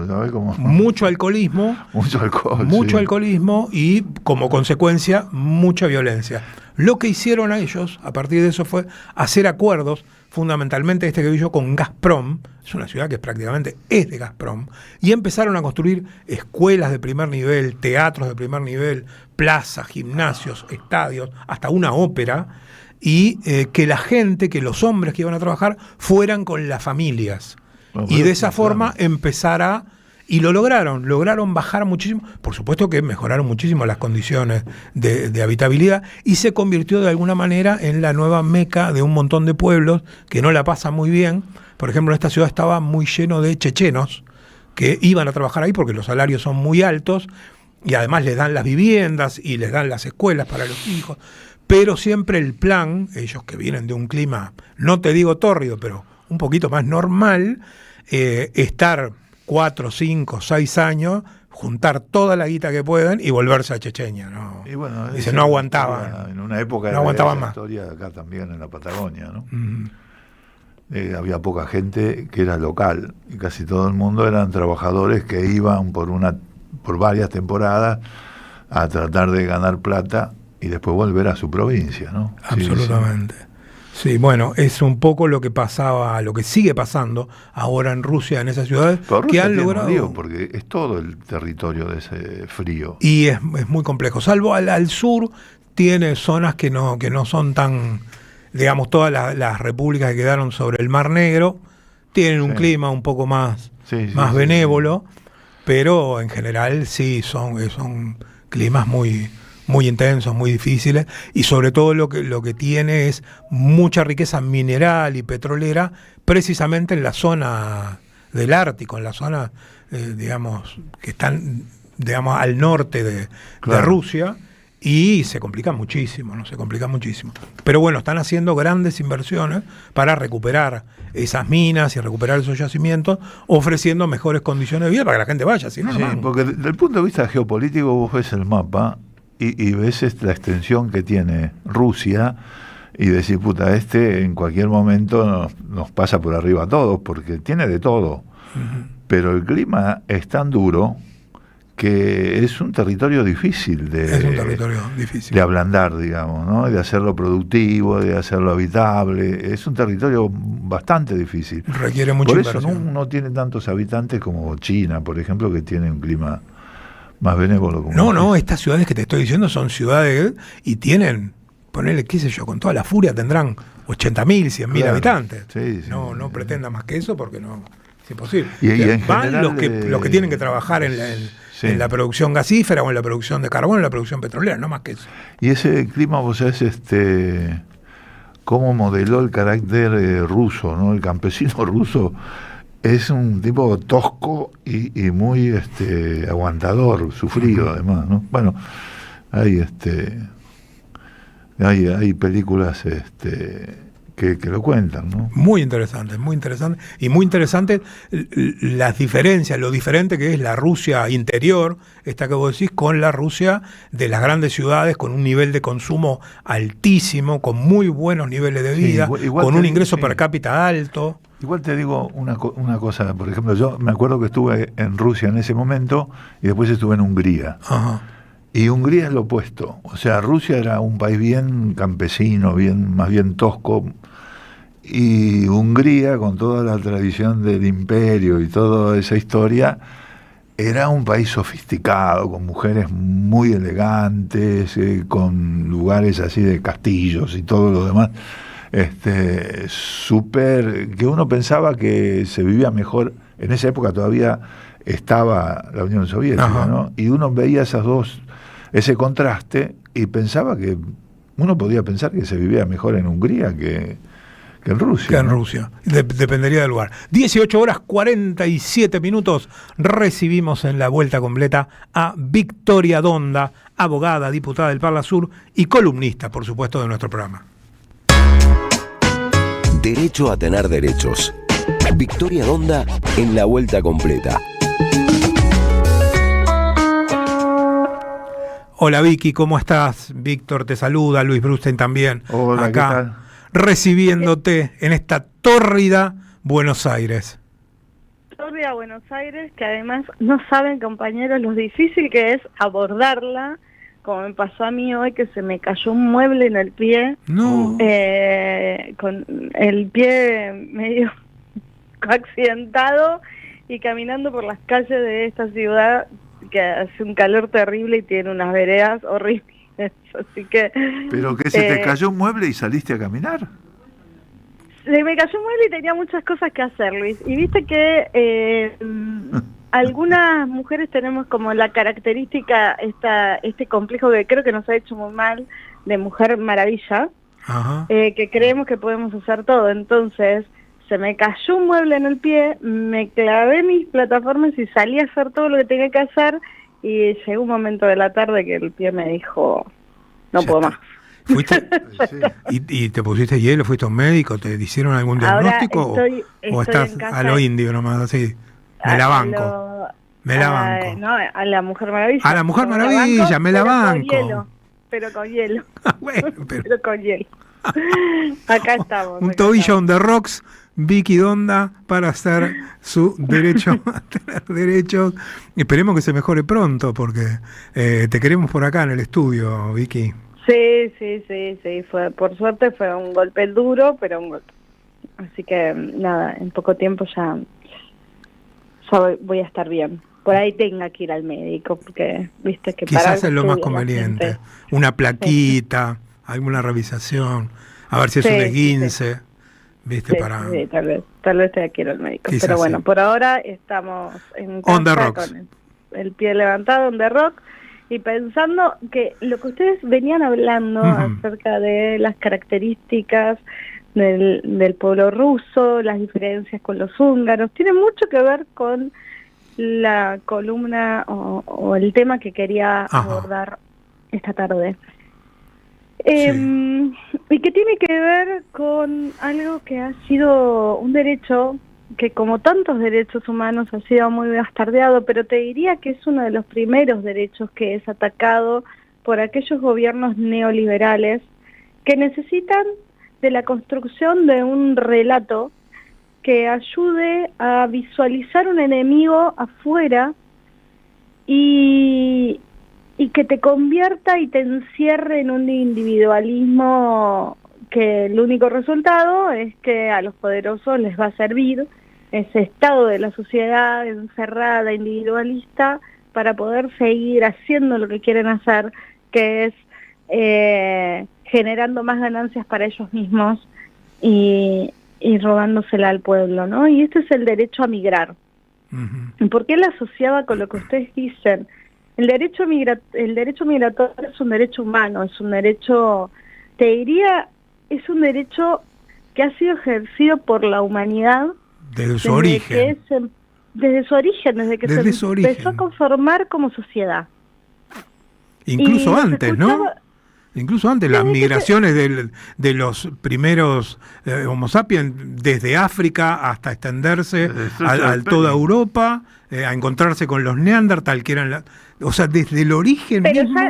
mucho alcoholismo, mucho alcoholismo y como consecuencia mucha violencia. Lo que hicieron a ellos a partir de eso fue hacer acuerdos, fundamentalmente este que vi yo con Gazprom, es una ciudad que prácticamente es de Gazprom, y empezaron a construir escuelas de primer nivel, teatros de primer nivel, plazas, gimnasios, estadios, hasta una ópera, y que la gente, que los hombres que iban a trabajar fueran con las familias. Y de esa forma empezar y lo lograron bajar muchísimo, por supuesto que mejoraron muchísimo las condiciones de habitabilidad, y se convirtió de alguna manera en la nueva meca de un montón de pueblos que no la pasan muy bien. Por ejemplo, esta ciudad estaba muy lleno de chechenos que iban a trabajar ahí porque los salarios son muy altos, y además les dan las viviendas y les dan las escuelas para los hijos, pero siempre el plan, ellos que vienen de un clima, no te digo tórrido, pero un poquito más normal, estar 4, 5, 6 años, juntar toda la guita que puedan y volverse a Chechenia, ¿no? Y bueno, dice, no aguantaban. En una época no aguantaban más. Historia acá también en la Patagonia, ¿no? Había poca gente que era local y casi todo el mundo eran trabajadores que iban por varias temporadas a tratar de ganar plata y después volver a su provincia, ¿no? Absolutamente. Sí, bueno, es un poco lo que pasaba, lo que sigue pasando ahora en Rusia, en esas ciudades que han logrado. Lío porque es todo el territorio de ese frío. Y es muy complejo. Salvo al sur, tiene zonas que no son tan, digamos, todas las repúblicas que quedaron sobre el Mar Negro tienen un clima un poco más benévolo, pero en general sí son climas muy intensos, muy difíciles, y sobre todo lo que tiene es mucha riqueza mineral y petrolera, precisamente en la zona del Ártico, en la zona, digamos, que están, digamos, al norte de Rusia, y se complica muchísimo, ¿no? Se complica muchísimo. Pero bueno, están haciendo grandes inversiones para recuperar esas minas y recuperar esos yacimientos, ofreciendo mejores condiciones de vida para que la gente vaya, si no, porque desde el punto de vista geopolítico vos ves el mapa y ves la extensión que tiene Rusia y decís, puta, en cualquier momento nos pasa por arriba a todos, porque tiene de todo. Pero el clima es tan duro que es un territorio difícil de ablandar, digamos, ¿no? De hacerlo productivo, de hacerlo habitable. Es un territorio bastante difícil. Requiere mucha inversión. Por eso no tiene tantos habitantes como China, por ejemplo, que tiene un clima más benévolo. No, estas ciudades que te estoy diciendo son ciudades y tienen, ponele, qué sé yo, con toda la furia tendrán 80.000, 100.000 habitantes. No pretenda más que eso porque no es imposible. Y en van general, los que tienen que trabajar en la producción gasífera o en la producción de carbón, en la producción petrolera, no más que eso. Y ese clima, vos sabés, cómo modeló el carácter ruso, ¿no? El campesino ruso es un tipo tosco y muy aguantador, sufrido además, ¿no? Bueno, hay películas que lo cuentan, ¿no? Muy interesante, y muy interesante las diferencias, lo diferente que es la Rusia interior, esta que vos decís, con la Rusia de las grandes ciudades, con un nivel de consumo altísimo, con muy buenos niveles de vida, igual con un ingreso per cápita alto. Igual te digo una cosa, por ejemplo, yo me acuerdo que estuve en Rusia en ese momento y después estuve en Hungría. Y Hungría es lo opuesto. O sea, Rusia era un país bien campesino, más bien tosco, y Hungría, con toda la tradición del imperio y toda esa historia, era un país sofisticado, con mujeres muy elegantes, con lugares así de castillos y todo lo demás. Que uno pensaba que se vivía mejor. En esa época todavía estaba la Unión Soviética, ¿no? Y uno veía ese contraste y uno podía pensar que se vivía mejor en Hungría que en Rusia. Que en Rusia. Dependería del lugar. 18:47. Recibimos en la vuelta completa a Victoria Donda, abogada, diputada del Parla Sur y columnista, por supuesto, de nuestro programa. Derecho a tener derechos. Victoria Donda en la vuelta completa. Hola Vicky, ¿cómo estás? Víctor te saluda, Luis Brustein también. Hola, acá, ¿qué tal? Recibiéndote en esta tórrida Buenos Aires. historia a Buenos Aires que además no saben, compañeros, lo difícil que es abordarla, como me pasó a mí hoy, que se me cayó un mueble en el pie. No. Con el pie medio accidentado y caminando por las calles de esta ciudad que hace un calor terrible y tiene unas veredas horribles. Así que... ¿Pero que se te cayó un mueble y saliste a caminar? Se me cayó un mueble y tenía muchas cosas que hacer, Luis. Y viste que algunas mujeres tenemos como la característica, este complejo que creo que nos ha hecho muy mal, de mujer maravilla, que creemos que podemos hacer todo. Entonces, se me cayó un mueble en el pie, me clavé mis plataformas y salí a hacer todo lo que tenía que hacer, y llegó un momento de la tarde que el pie me dijo, no puedo más. ¿Fuiste? ¿Y te pusiste hielo? ¿Fuiste a un médico? ¿Te hicieron algún diagnóstico? ¿O estás a lo indio nomás, así? Me la banco. Me la banco. No, a la Mujer Maravilla. A la Mujer Maravilla, me la banco. Pero con hielo. Bueno, pero con hielo. Acá estamos. Un tobillo on the rocks, Vicky Donda, para hacer su derecho a tener derechos. Esperemos que se mejore pronto, porque te queremos por acá en el estudio, Vicky. Sí, por suerte fue un golpe duro, pero un golpe. Así que nada, en poco tiempo ya voy a estar bien. Por ahí tenga que ir al médico, porque viste que quizás es lo más conveniente. Una plaquita, alguna revisación, a ver si es un esguince, viste, para... Sí, tal vez tenga que ir al médico. Pero bueno, por ahora estamos en casa con el pie levantado, on the rock, y pensando que lo que ustedes venían hablando acerca de las características del pueblo ruso, las diferencias con los húngaros, tiene mucho que ver con la columna o el tema que quería abordar esta tarde. Y que tiene que ver con algo que ha sido un derecho que, como tantos derechos humanos, ha sido muy bastardeado, pero te diría que es uno de los primeros derechos que es atacado por aquellos gobiernos neoliberales que necesitan de la construcción de un relato que ayude a visualizar un enemigo afuera y que te convierta y te encierre en un individualismo que el único resultado es que a los poderosos les va a servir ese estado de la sociedad encerrada, individualista, para poder seguir haciendo lo que quieren hacer, que es generando más ganancias para ellos mismos y robándosela al pueblo, ¿no? Y este es el derecho a migrar. ¿Por qué lo asociaba con lo que ustedes dicen? El derecho migratorio es un derecho humano, es un derecho, te diría, es un derecho que ha sido ejercido por la humanidad desde su origen. Desde su origen, desde que se empezó a conformar como sociedad. Incluso antes, ¿no? Incluso antes, las migraciones de los primeros Homo sapiens desde África hasta extenderse a toda Europa, a encontrarse con los Neandertal, que eran o sea, desde el origen mismo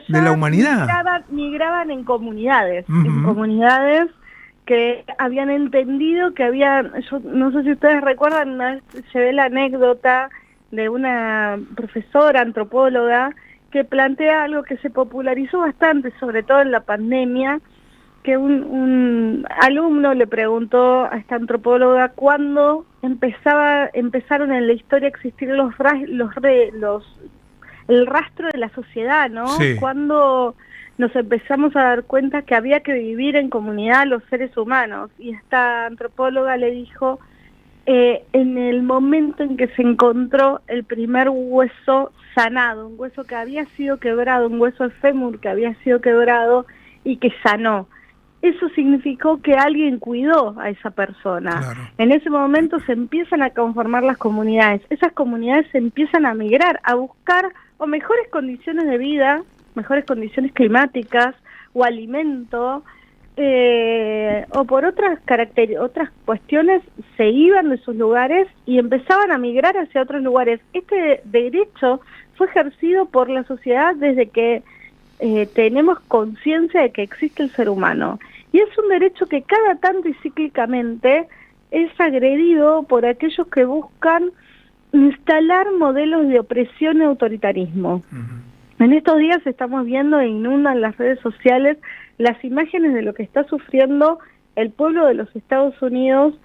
de la humanidad. Migraban en comunidades, en comunidades que habían entendido que había, yo no sé si ustedes recuerdan, una vez llevé la anécdota de una profesora antropóloga que plantea algo que se popularizó bastante, sobre todo en la pandemia, que un alumno le preguntó a esta antropóloga cuándo empezaron en la historia a existir el rastro de la sociedad, ¿no? Sí. Cuando nos empezamos a dar cuenta que había que vivir en comunidad los seres humanos. Y esta antropóloga le dijo, en el momento en que se encontró el primer hueso sanado, un hueso que había sido quebrado, un hueso de fémur que había sido quebrado y que sanó. Eso significó que alguien cuidó a esa persona. Claro. En ese momento se empiezan a conformar las comunidades. Esas comunidades se empiezan a migrar, a buscar o mejores condiciones de vida, mejores condiciones climáticas o alimento, o por otras cuestiones se iban de sus lugares y empezaban a migrar hacia otros lugares. Este derecho fue ejercido por la sociedad desde que tenemos conciencia de que existe el ser humano. Y es un derecho que cada tanto y cíclicamente es agredido por aquellos que buscan instalar modelos de opresión y autoritarismo. En estos días estamos viendo e inundan las redes sociales las imágenes de lo que está sufriendo el pueblo de los Estados Unidos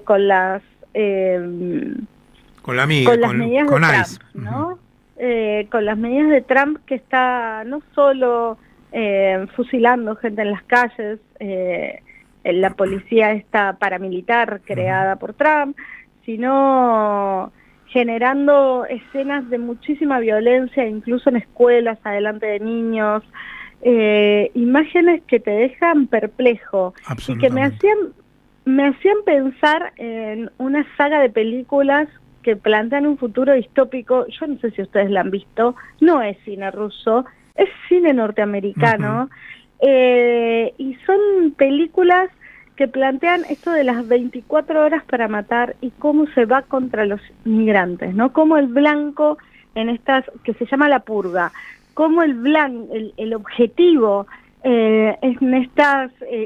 con las medidas de Trump, ¿no? Con las medidas de Trump, que está no solo fusilando gente en las calles, la policía está paramilitar creada por Trump, sino generando escenas de muchísima violencia, incluso en escuelas, adelante de niños, imágenes que te dejan perplejo y que me hacían pensar en una saga de películas que plantean un futuro distópico. Yo no sé si ustedes la han visto, no es cine ruso, es cine norteamericano, y son películas que plantean esto de las 24 horas para matar y cómo se va contra los migrantes, ¿no? Cómo el blanco en estas, que se llama la purga, cómo el objetivo en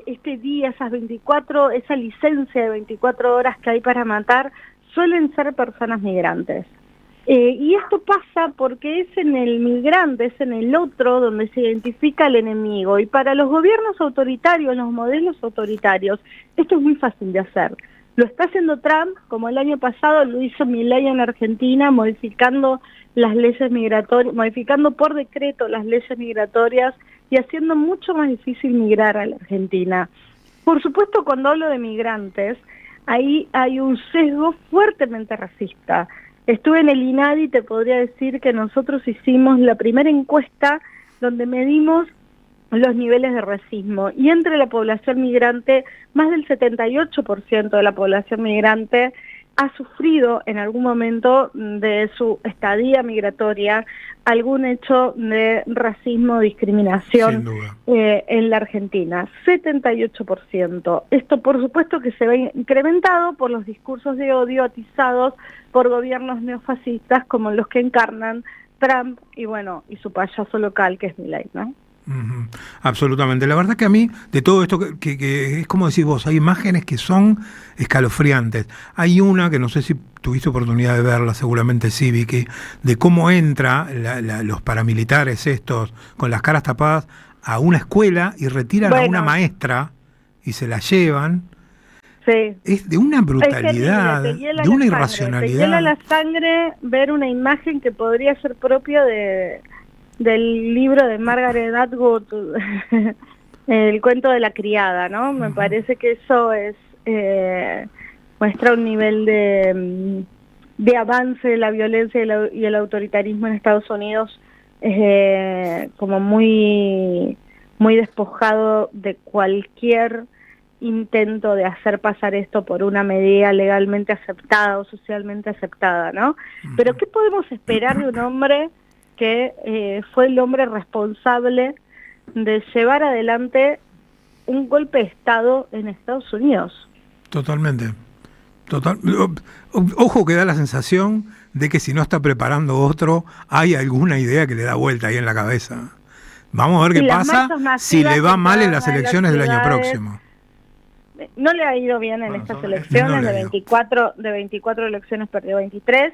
este día, esa licencia de 24 horas que hay para matar, suelen ser personas migrantes. Y esto pasa porque es en el migrante, es en el otro donde se identifica el enemigo. Y para los gobiernos autoritarios, los modelos autoritarios, esto es muy fácil de hacer. Lo está haciendo Trump, como el año pasado lo hizo Milei en Argentina, modificando las leyes migratorias, modificando por decreto las leyes migratorias y haciendo mucho más difícil migrar a la Argentina. Por supuesto, cuando hablo de migrantes, ahí hay un sesgo fuertemente racista. Estuve en el INADI y te podría decir que nosotros hicimos la primera encuesta donde medimos los niveles de racismo. Y entre la población migrante, más del 78% de la población migrante ha sufrido en algún momento de su estadía migratoria algún hecho de racismo o discriminación en la Argentina. 78%. Esto, por supuesto, que se ve incrementado por los discursos de odio atizados por gobiernos neofascistas como los que encarnan Trump y y su payaso local, que es Milei, ¿no? Absolutamente. La verdad que a mí, de todo esto, que es como decís vos, hay imágenes que son escalofriantes. Hay una que no sé si tuviste oportunidad de verla, seguramente sí, Vicky, de cómo entra los paramilitares estos con las caras tapadas a una escuela y retiran a una maestra y se la llevan. Sí. Es de una brutalidad, de una irracionalidad. Te hiela la sangre ver una imagen que podría ser propia del libro de Margaret Atwood, El cuento de la criada, ¿no? Me parece que eso muestra un nivel de avance de la violencia y el autoritarismo en Estados Unidos como muy, muy despojado de cualquier intento de hacer pasar esto por una medida legalmente aceptada o socialmente aceptada, ¿no? Pero ¿qué podemos esperar de un hombre que fue el hombre responsable de llevar adelante un golpe de Estado en Estados Unidos? Totalmente. Ojo, que da la sensación de que si no está preparando otro, hay alguna idea que le da vuelta ahí en la cabeza. Vamos a ver qué pasa si le va mal en las elecciones del año próximo. No le ha ido bien en estas elecciones, de 24 elecciones perdió 23.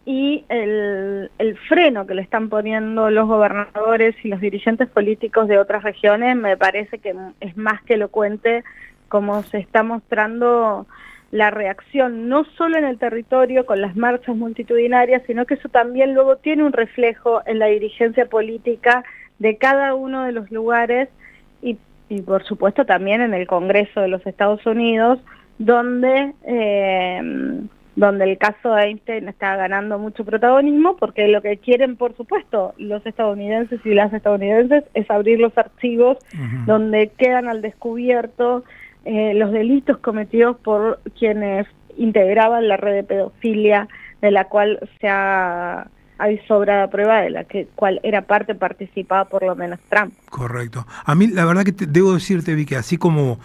Y el freno que le están poniendo los gobernadores y los dirigentes políticos de otras regiones me parece que es más que elocuente como se está mostrando la reacción, no solo en el territorio con las marchas multitudinarias, sino que eso también luego tiene un reflejo en la dirigencia política de cada uno de los lugares y por supuesto también en el Congreso de los Estados Unidos, donde el caso Einstein está ganando mucho protagonismo, porque lo que quieren, por supuesto, los estadounidenses y las estadounidenses es abrir los archivos donde quedan al descubierto los delitos cometidos por quienes integraban la red de pedofilia, de la cual hay sobrada prueba de la cual era parte participada por lo menos Trump. Correcto. A mí la verdad que debo decirte, Vicky, así como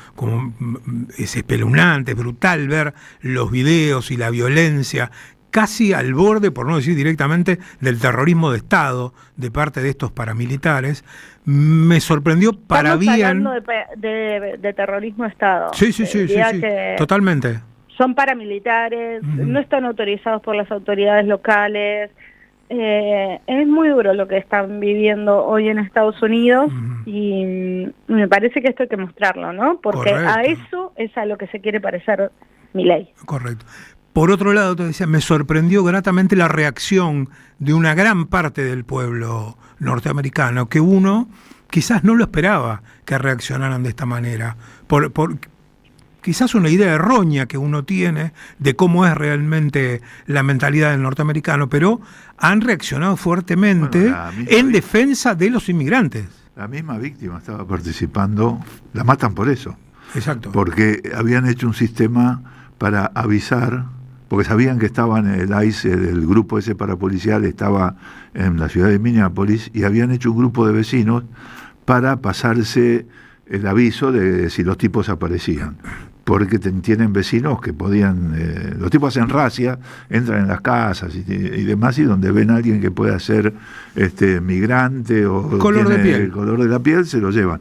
es espeluznante, brutal ver los videos y la violencia casi al borde, por no decir directamente, del terrorismo de Estado de parte de estos paramilitares, me sorprendió para bien. Estamos hablando de terrorismo de Estado. Sí, totalmente. son paramilitares, no están autorizados por las autoridades locales. Es muy duro lo que están viviendo hoy en Estados Unidos y me parece que esto hay que mostrarlo, ¿no? Porque a eso es a lo que se quiere parecer Milei. Correcto. Por otro lado, te decía, me sorprendió gratamente la reacción de una gran parte del pueblo norteamericano, que uno quizás no lo esperaba que reaccionaran de esta manera, por quizás una idea errónea que uno tiene de cómo es realmente la mentalidad del norteamericano, pero han reaccionado fuertemente en defensa de los inmigrantes. La misma víctima estaba participando, la matan por eso. Exacto. Porque habían hecho un sistema para avisar, porque sabían que estaban el ICE, el grupo ese parapolicial estaba en la ciudad de Minneapolis, y habían hecho un grupo de vecinos para pasarse el aviso de si los tipos aparecían. Porque tienen vecinos que podían, los tipos hacen racia, entran en las casas y demás, y donde ven a alguien que pueda ser migrante o color de piel. El color de la piel, se lo llevan.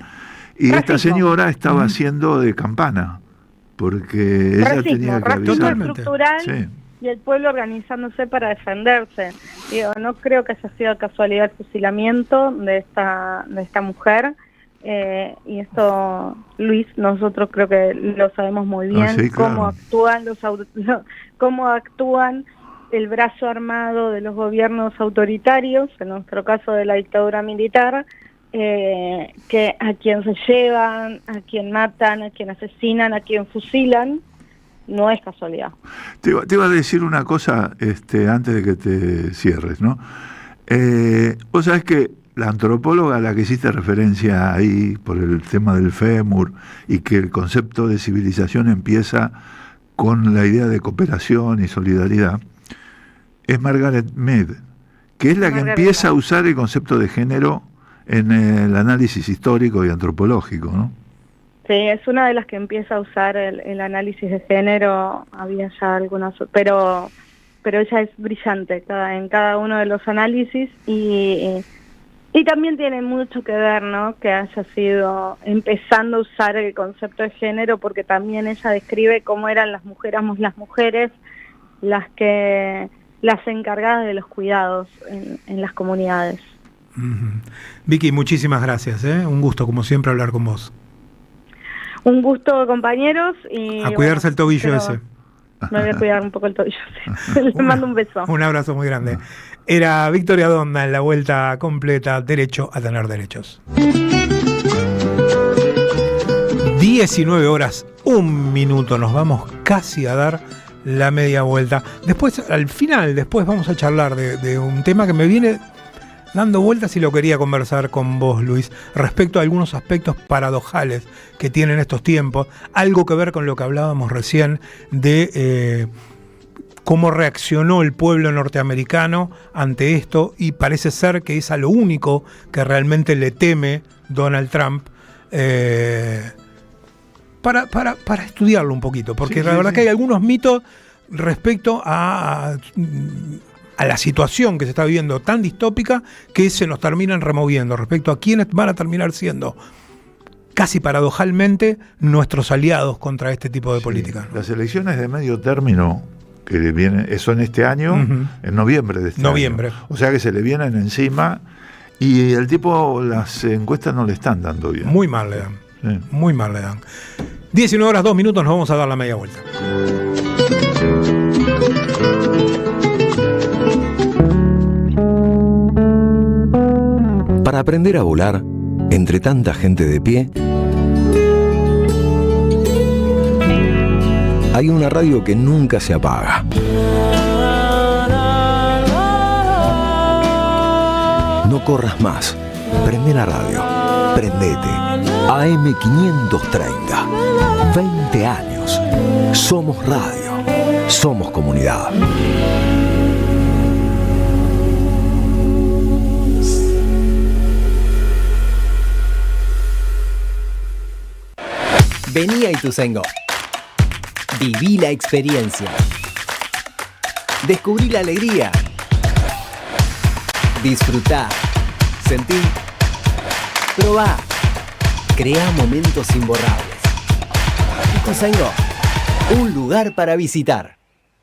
Y esta señora estaba haciendo de campana, porque ella tenía que avisar. Estructural, sí. Y el pueblo organizándose para defenderse. Digo, no creo que haya sido casualidad el fusilamiento de esta mujer. Y esto, Luis, nosotros creo que lo sabemos muy bien, sí, claro. cómo actúan el brazo armado de los gobiernos autoritarios, en nuestro caso de la dictadura militar, que a quien se llevan, a quien matan, a quien asesinan, a quien fusilan, no es casualidad. Te iba a decir una cosa antes de que te cierres, ¿no? Vos sabés que la antropóloga a la que hiciste referencia ahí por el tema del fémur y que el concepto de civilización empieza con la idea de cooperación y solidaridad, es Margaret Mead, que es la que empieza a usar el concepto de género en el análisis histórico y antropológico, ¿no? Sí, es una de las que empieza a usar el análisis de género. Había ya algunas, pero ella es brillante en cada uno de los análisis y también tiene mucho que ver, ¿no?, que haya sido empezando a usar el concepto de género, porque también ella describe cómo eran las mujeres las encargadas de los cuidados en las comunidades. Vicky, muchísimas gracias, un gusto como siempre hablar con vos. Un gusto, compañeros, y a cuidarse el tobillo ese. Me voy a cuidar un poco el tobillo. Les mando un beso. Un abrazo muy grande. Era Victoria Donda en la vuelta completa, Derecho a tener derechos. 19 horas, 1 minuto, nos vamos casi a dar la media vuelta. Después, al final, vamos a charlar de un tema que me viene dando vueltas y lo quería conversar con vos, Luis, respecto a algunos aspectos paradojales que tienen estos tiempos, algo que ver con lo que hablábamos recién de cómo reaccionó el pueblo norteamericano ante esto, y parece ser que es a lo único que realmente le teme Donald Trump, para estudiarlo un poquito, porque la verdad que hay algunos mitos respecto a la situación que se está viviendo tan distópica que se nos terminan removiendo respecto a quiénes van a terminar siendo, casi paradojalmente, nuestros aliados contra este tipo de política. Las elecciones de medio término que vienen son este año, en noviembre de este año. O sea que se le vienen encima y el tipo, las encuestas no le están dando bien. Muy mal le dan. Sí. Muy mal le dan. 19 horas, 2 minutos, nos vamos a dar la media vuelta. Para aprender a volar, entre tanta gente de pie, hay una radio que nunca se apaga. No corras más. Prende la radio. Prendete. AM530. 20 años. Somos radio. Somos comunidad. Vení a Ituzaingó. Viví la experiencia. Descubrí la alegría. Disfrutá. Sentí. Probá. Crea momentos imborrables. Ituzaingó. Un lugar para visitar.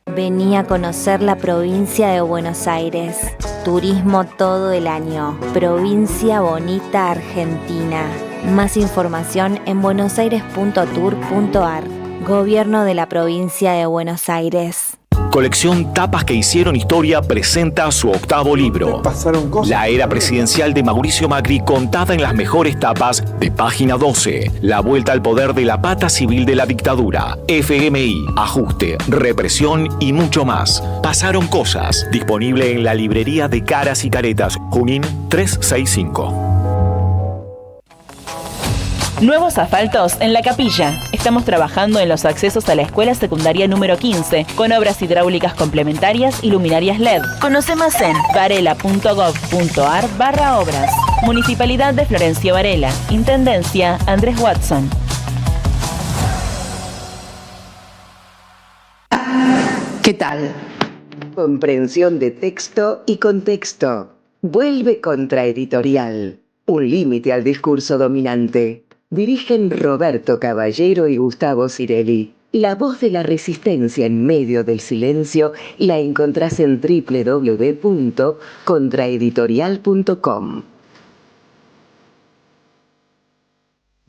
Vení a conocer la provincia de Buenos Aires. Turismo todo el año. Provincia Bonita, Argentina. Más información en buenosaires.tour.ar. Gobierno de la provincia de Buenos Aires. Colección Tapas que hicieron historia presenta su octavo libro. La era presidencial de Mauricio Macri contada en las mejores tapas de Página 12. La vuelta al poder de la pata civil de la dictadura. FMI, ajuste, represión y mucho más. Pasaron cosas. Disponible en la librería de Caras y Caretas. Junín 365. Nuevos asfaltos en La Capilla. Estamos trabajando en los accesos a la escuela secundaria número 15 con obras hidráulicas complementarias y luminarias LED. Conoce más en varela.gov.ar/obras. Municipalidad de Florencio Varela. Intendencia Andrés Watson. ¿Qué tal? Comprensión de texto y contexto. Vuelve Contraeditorial. Un límite al discurso dominante. Dirigen Roberto Caballero y Gustavo Cirelli. La voz de la resistencia en medio del silencio la encontrás en www.contraeditorial.com.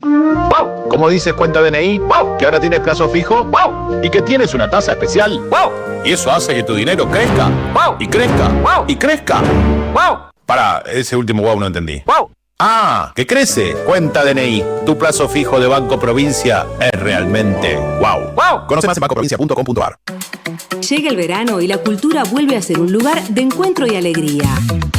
¡Wow! Como dices cuenta DNI, ¡wow! Que ahora tienes plazo fijo, ¡wow! Y que tienes una tasa especial, ¡wow! Y eso hace que tu dinero crezca, ¡wow! Y crezca, ¡wow! Y crezca, ¡wow! Para, ese último wow no entendí. ¡Wow! Ah, que crece. Cuenta DNI. Tu plazo fijo de Banco Provincia es realmente wow. ¡Wow! Conoce más en bancoprovincia.com.ar. Llega el verano y la cultura vuelve a ser un lugar de encuentro y alegría.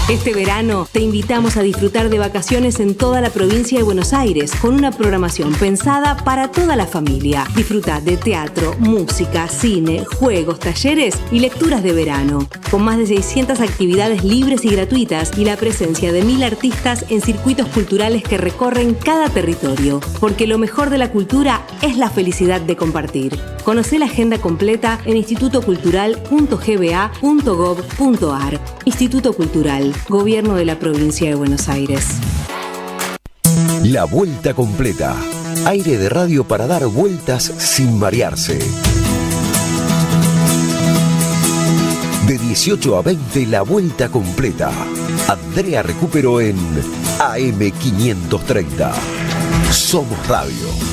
Este verano te invitamos a disfrutar de vacaciones en toda la provincia de Buenos Aires con una programación pensada para toda la familia. Disfruta de teatro, música, cine, juegos, talleres y lecturas de verano. Con más de 600 actividades libres y gratuitas y la presencia de 1000 artistas en circuitos culturales que recorren cada territorio. Porque lo mejor de la cultura es la felicidad de compartir. Conocé la agenda completa en institutocultural.gba.gov.ar. Instituto Cultural, Gobierno de la Provincia de Buenos Aires. La vuelta completa. Aire de radio para dar vueltas sin marearse. De 18 a 20, la vuelta completa. Andrea Recupero en AM530. Somos Radio.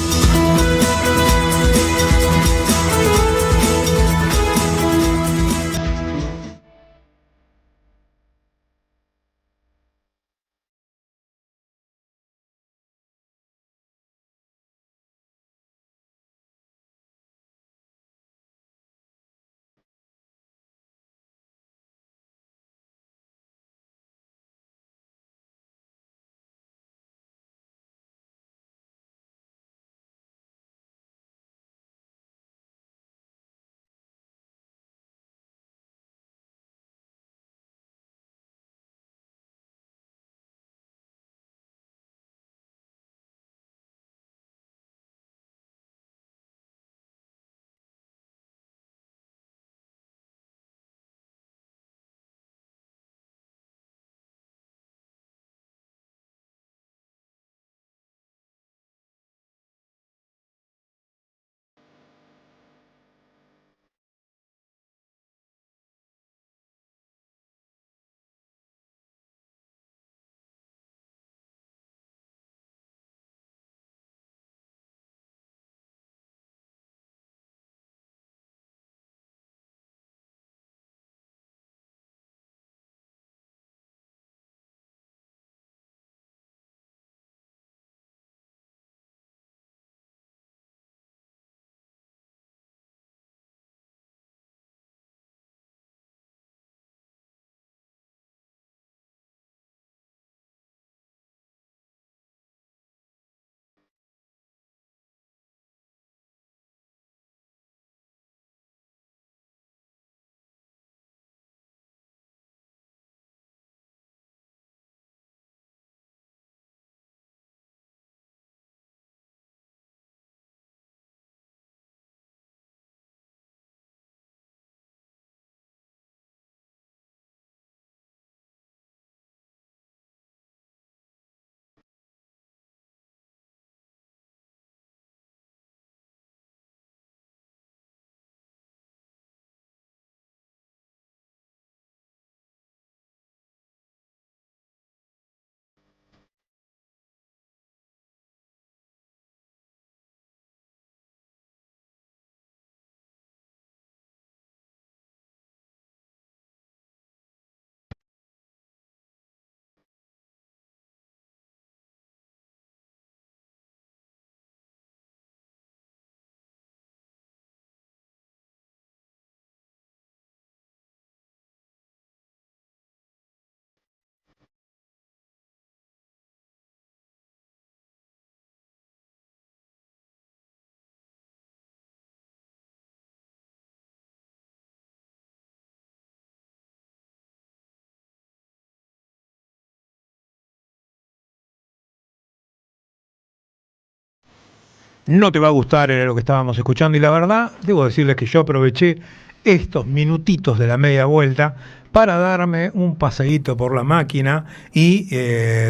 no te va a gustar, era lo que estábamos escuchando, y la verdad, debo decirles que yo aproveché estos minutitos de la media vuelta para darme un paseíto por la máquina y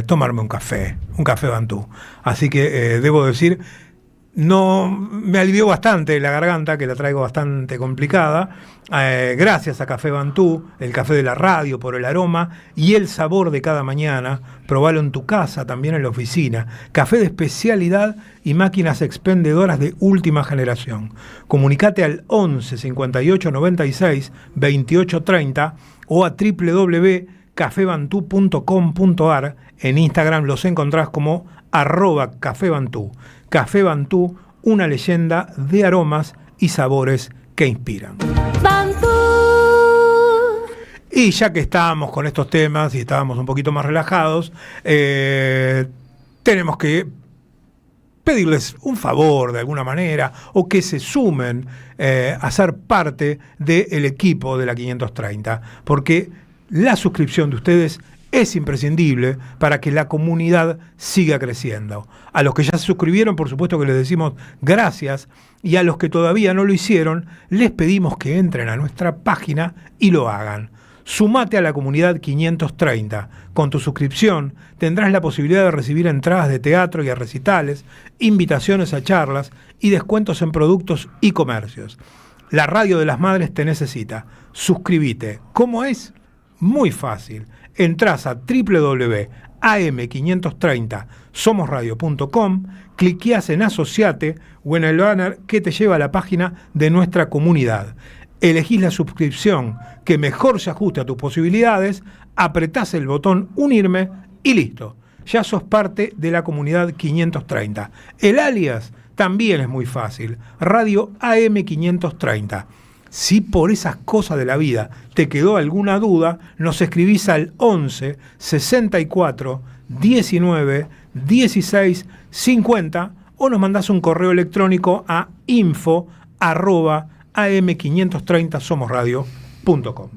tomarme un café Bantú. Así que debo decir, no me alivió bastante la garganta, que la traigo bastante complicada, gracias a Café Bantú, el café de la radio, por el aroma y el sabor de cada mañana. Probalo en tu casa, también en la oficina. Café de especialidad y máquinas expendedoras de última generación. Comunicate al 11 58 96 28 30 o a www.cafebantú.com.ar. En Instagram los encontrás como @cafebantú. Café Bantú, una leyenda de aromas y sabores que inspiran. Bantú. Y ya que estábamos con estos temas y estábamos un poquito más relajados, tenemos que pedirles un favor de alguna manera, o que se sumen a ser parte del equipo de la 530, porque la suscripción de ustedes es imprescindible para que la comunidad siga creciendo. A los que ya se suscribieron, por supuesto que les decimos gracias, y a los que todavía no lo hicieron, les pedimos que entren a nuestra página y lo hagan. Sumate a la comunidad 530. Con tu suscripción tendrás la posibilidad de recibir entradas de teatro y a recitales, invitaciones a charlas y descuentos en productos y comercios. La Radio de las Madres te necesita. Suscríbete. ¿Cómo es? Muy fácil. Entrás a www.am530somosradio.com, cliqueás en Asociate o en el banner que te lleva a la página de nuestra comunidad. Elegís la suscripción que mejor se ajuste a tus posibilidades, apretás el botón Unirme y listo. Ya sos parte de la comunidad 530. El alias también es muy fácil. Radio AM530. Si por esas cosas de la vida te quedó alguna duda, nos escribís al 11 64 19 16 50 o nos mandás un correo electrónico a info@am530somosradio.com.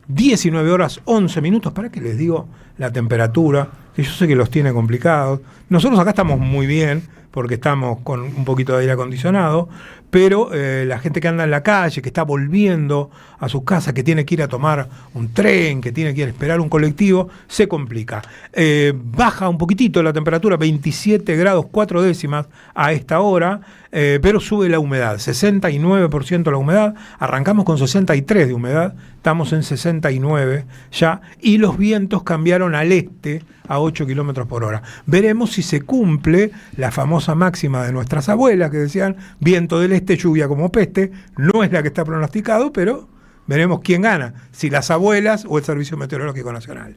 19 horas 11 minutos, ¿para qué les digo la temperatura? Que yo sé que los tiene complicados. Nosotros acá estamos muy bien, porque estamos con un poquito de aire acondicionado, pero la gente que anda en la calle, que está volviendo a sus casas, que tiene que ir a tomar un tren, que tiene que ir a esperar un colectivo, se complica. Baja un poquitito la temperatura, 27 grados 4 décimas a esta hora, pero sube la humedad, 69% la humedad, arrancamos con 63 de humedad, estamos en 69 ya, y los vientos cambiaron al este a 8 kilómetros por hora. Veremos si se cumple la famosa máxima de nuestras abuelas que decían, viento del este, lluvia como peste. No es la que está pronosticado, pero veremos quién gana, si las abuelas o el Servicio Meteorológico Nacional.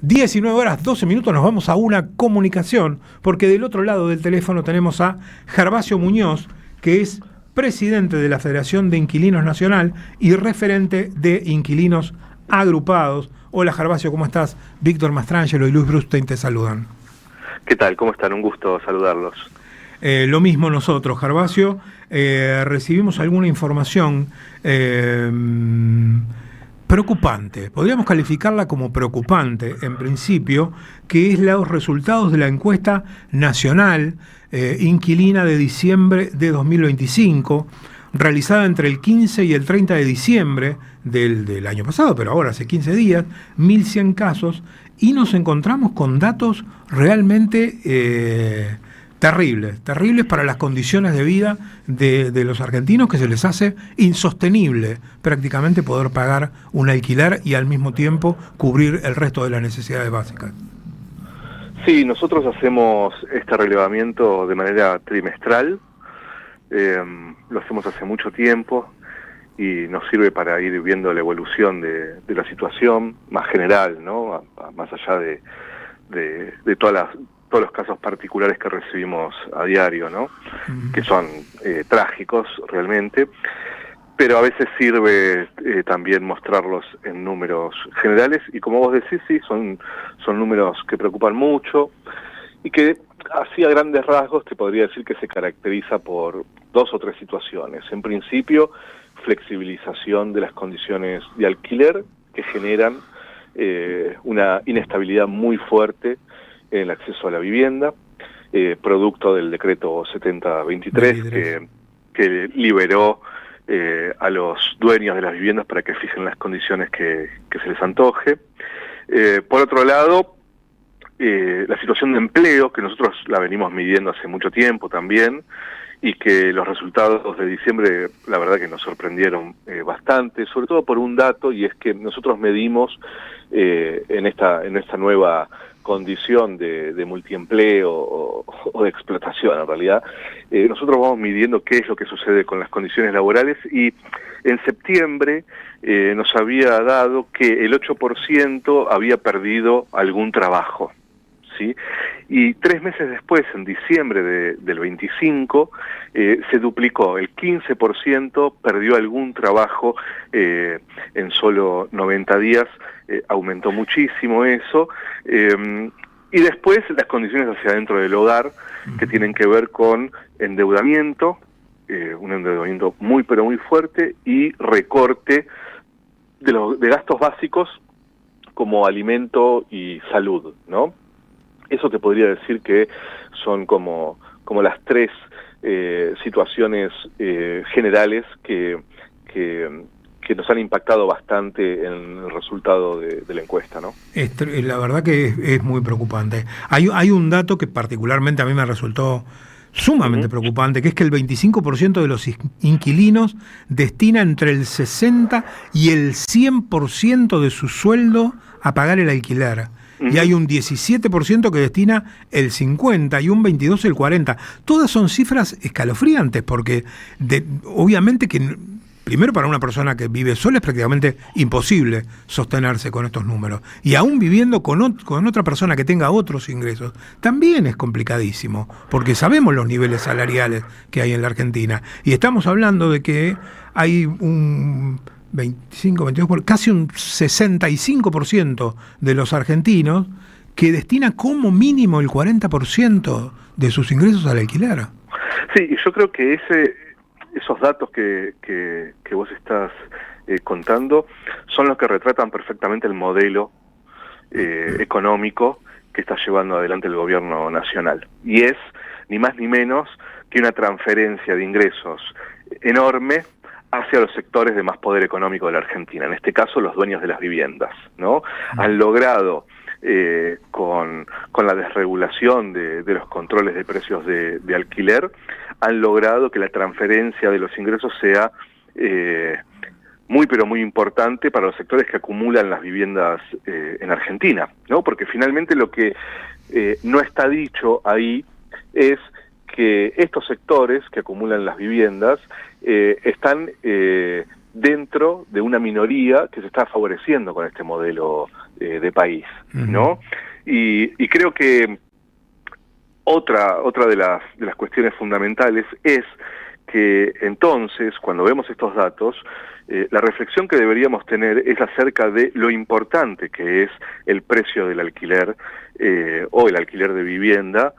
19 horas 12 minutos, nos vamos a una comunicación, porque del otro lado del teléfono tenemos a Gervasio Muñoz, que es presidente de la Federación de Inquilinos Nacional y referente de Inquilinos Agrupados. Hola Gervasio, ¿cómo estás? Víctor Mastrangelo y Luis Brustein te saludan. ¿Qué tal? ¿Cómo están? Un gusto saludarlos. Lo mismo nosotros, Gervasio. Recibimos alguna información preocupante, podríamos calificarla como preocupante en principio, que es los resultados de la encuesta nacional inquilina de diciembre de 2025, realizada entre el 15 y el 30 de diciembre del año pasado, pero ahora hace 15 días, 1.100 casos, y nos encontramos con datos realmente terribles para las condiciones de vida de los argentinos, que se les hace insostenible prácticamente poder pagar un alquiler y al mismo tiempo cubrir el resto de las necesidades básicas. Sí, nosotros hacemos este relevamiento de manera trimestral, lo hacemos hace mucho tiempo y nos sirve para ir viendo la evolución de la situación más general, ¿no? Más allá de todos los casos particulares que recibimos a diario, ¿no? Que son trágicos realmente, pero a veces sirve también mostrarlos en números generales, y como vos decís, sí, son números que preocupan mucho y que así a grandes rasgos te podría decir que se caracteriza por 2 o 3 situaciones. En principio, flexibilización de las condiciones de alquiler que generan una inestabilidad muy fuerte en el acceso a la vivienda, producto del decreto 7023 que liberó a los dueños de las viviendas para que fijen las condiciones que se les antoje. Por otro lado, la situación de empleo, que nosotros la venimos midiendo hace mucho tiempo también, y que los resultados de diciembre la verdad que nos sorprendieron bastante, sobre todo por un dato, y es que nosotros medimos en esta nueva condición de multiempleo o de explotación en realidad, nosotros vamos midiendo qué es lo que sucede con las condiciones laborales, y en septiembre nos había dado que el 8% había perdido algún trabajo, ¿sí? Y 3 meses después, en diciembre del 25, se duplicó, el 15% perdió algún trabajo en solo 90 días, aumentó muchísimo eso, y después las condiciones hacia adentro del hogar, que tienen que ver con endeudamiento, un endeudamiento muy pero muy fuerte, y recorte de gastos básicos como alimento y salud, ¿no? Eso te podría decir que son como las 3 situaciones generales que nos han impactado bastante en el resultado de la encuesta, ¿no? La verdad que es muy preocupante. Hay un dato que particularmente a mí me resultó sumamente preocupante, que es que el 25% de los inquilinos destina entre el 60 y el 100% de su sueldo a pagar el alquiler. Y hay un 17% que destina el 50% y un 22% el 40%. Todas son cifras escalofriantes, porque obviamente que primero para una persona que vive sola es prácticamente imposible sostenerse con estos números. Y aún viviendo con otra persona que tenga otros ingresos, también es complicadísimo, porque sabemos los niveles salariales que hay en la Argentina. Y estamos hablando de que hay un 25, casi un 65% de los argentinos que destina como mínimo el 40% de sus ingresos al alquiler. Sí, y yo creo que esos datos que vos estás contando son los que retratan perfectamente el modelo económico que está llevando adelante el gobierno nacional. Y es ni más ni menos que una transferencia de ingresos enorme hacia los sectores de más poder económico de la Argentina, en este caso los dueños de las viviendas, ¿no? Han logrado, con la desregulación de los controles de precios de alquiler, han logrado que la transferencia de los ingresos sea muy pero muy importante para los sectores que acumulan las viviendas en Argentina, ¿no? Porque finalmente lo que no está dicho ahí es que estos sectores que acumulan las viviendas están dentro de una minoría que se está favoreciendo con este modelo de país, ¿no? Y creo que otra de las cuestiones fundamentales es que entonces, cuando vemos estos datos, la reflexión que deberíamos tener es acerca de lo importante que es el precio del alquiler o el alquiler de vivienda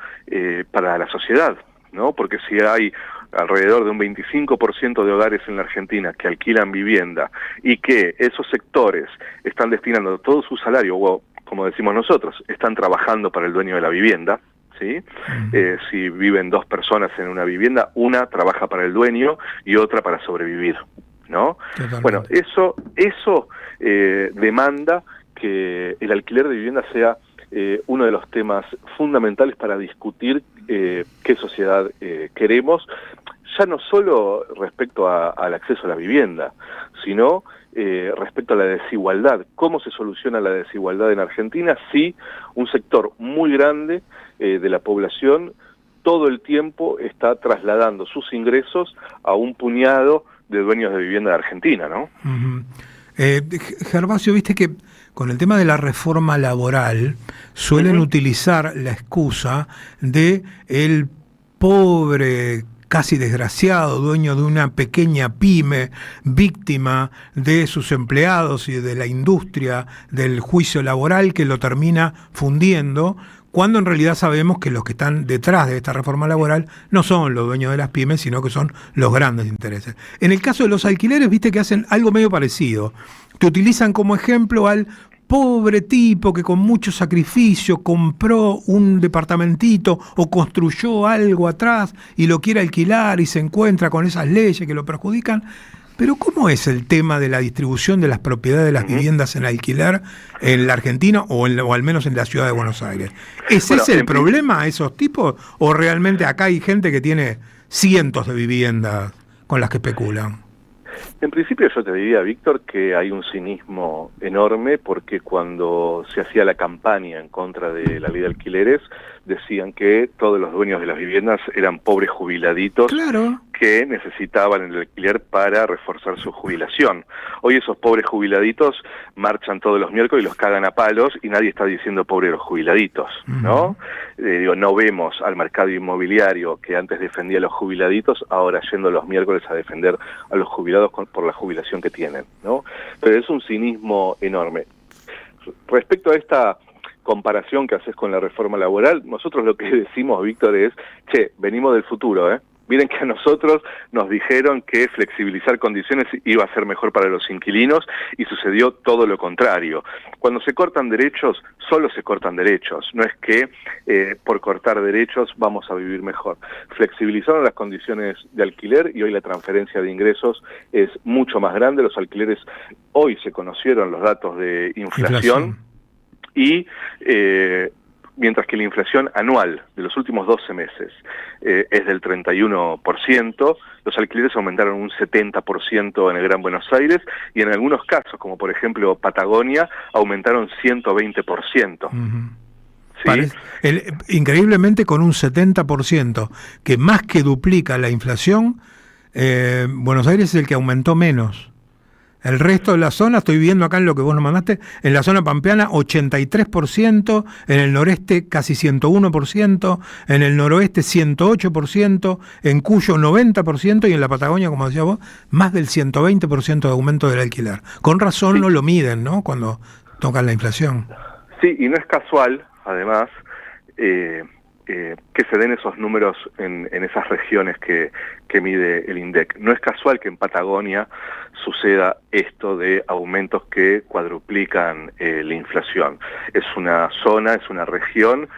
para la sociedad, ¿no? Porque si hay alrededor de un 25% de hogares en la Argentina que alquilan vivienda y que esos sectores están destinando todo su salario, o como decimos nosotros, están trabajando para el dueño de la vivienda, ¿sí? Si viven 2 personas en una vivienda, una trabaja para el dueño y otra para sobrevivir, ¿no? Totalmente. Bueno, eso demanda que el alquiler de vivienda sea uno de los temas fundamentales para discutir qué sociedad queremos, ya no solo respecto al acceso a la vivienda, sino respecto a la desigualdad. ¿Cómo se soluciona la desigualdad en Argentina si un sector muy grande de la población todo el tiempo está trasladando sus ingresos a un puñado de dueños de vivienda de Argentina, ¿no? Gervasio, viste que con el tema de la reforma laboral suelen utilizar la excusa de el pobre, casi desgraciado, dueño de una pequeña pyme, víctima de sus empleados y de la industria del juicio laboral que lo termina fundiendo, cuando en realidad sabemos que los que están detrás de esta reforma laboral no son los dueños de las pymes, sino que son los grandes intereses. En el caso de los alquileres, viste que hacen algo medio parecido. Te utilizan como ejemplo al pobre tipo que con mucho sacrificio compró un departamentito o construyó algo atrás y lo quiere alquilar y se encuentra con esas leyes que lo perjudican. Pero ¿cómo es el tema de la distribución de las propiedades de las viviendas en alquiler en la Argentina o al menos en la ciudad de Buenos Aires? ¿Es ese el problema a esos tipos o realmente acá hay gente que tiene cientos de viviendas con las que especulan? En principio yo te diría, Víctor, que hay un cinismo enorme porque cuando se hacía la campaña en contra de la ley de alquileres, decían que todos los dueños de las viviendas eran pobres jubiladitos que necesitaban el alquiler para reforzar su jubilación. Hoy esos pobres jubiladitos marchan todos los miércoles y los cagan a palos y nadie está diciendo pobres los jubiladitos, ¿no? No vemos al mercado inmobiliario que antes defendía a los jubiladitos, ahora yendo los miércoles a defender a los jubilados por la jubilación que tienen, ¿no? Pero es un cinismo enorme. Respecto a esta comparación que haces con la reforma laboral, nosotros lo que decimos, Víctor, es, venimos del futuro, Miren que a nosotros nos dijeron que flexibilizar condiciones iba a ser mejor para los inquilinos y sucedió todo lo contrario. Cuando se cortan derechos, solo se cortan derechos. No es que por cortar derechos vamos a vivir mejor. Flexibilizaron las condiciones de alquiler y hoy la transferencia de ingresos es mucho más grande. Los alquileres, hoy se conocieron los datos de inflación. Y mientras que la inflación anual de los últimos 12 meses es del 31%, los alquileres aumentaron un 70% en el Gran Buenos Aires y en algunos casos, como por ejemplo Patagonia, aumentaron 120%. ¿Sí? Increíblemente con un 70%, que más que duplica la inflación, Buenos Aires es el que aumentó menos. El resto de la zona, estoy viendo acá en lo que vos nos mandaste, en la zona pampeana 83%, en el noreste casi 101%, en el noroeste 108%, en Cuyo 90% y en la Patagonia, como decía vos, más del 120% de aumento del alquiler. Con razón no lo miden, ¿no?, cuando tocan la inflación. Sí, y no es casual, además, que se den esos números en esas regiones que mide el INDEC. No es casual que en Patagonia suceda esto de aumentos que cuadruplican la inflación. Es una zona, es una región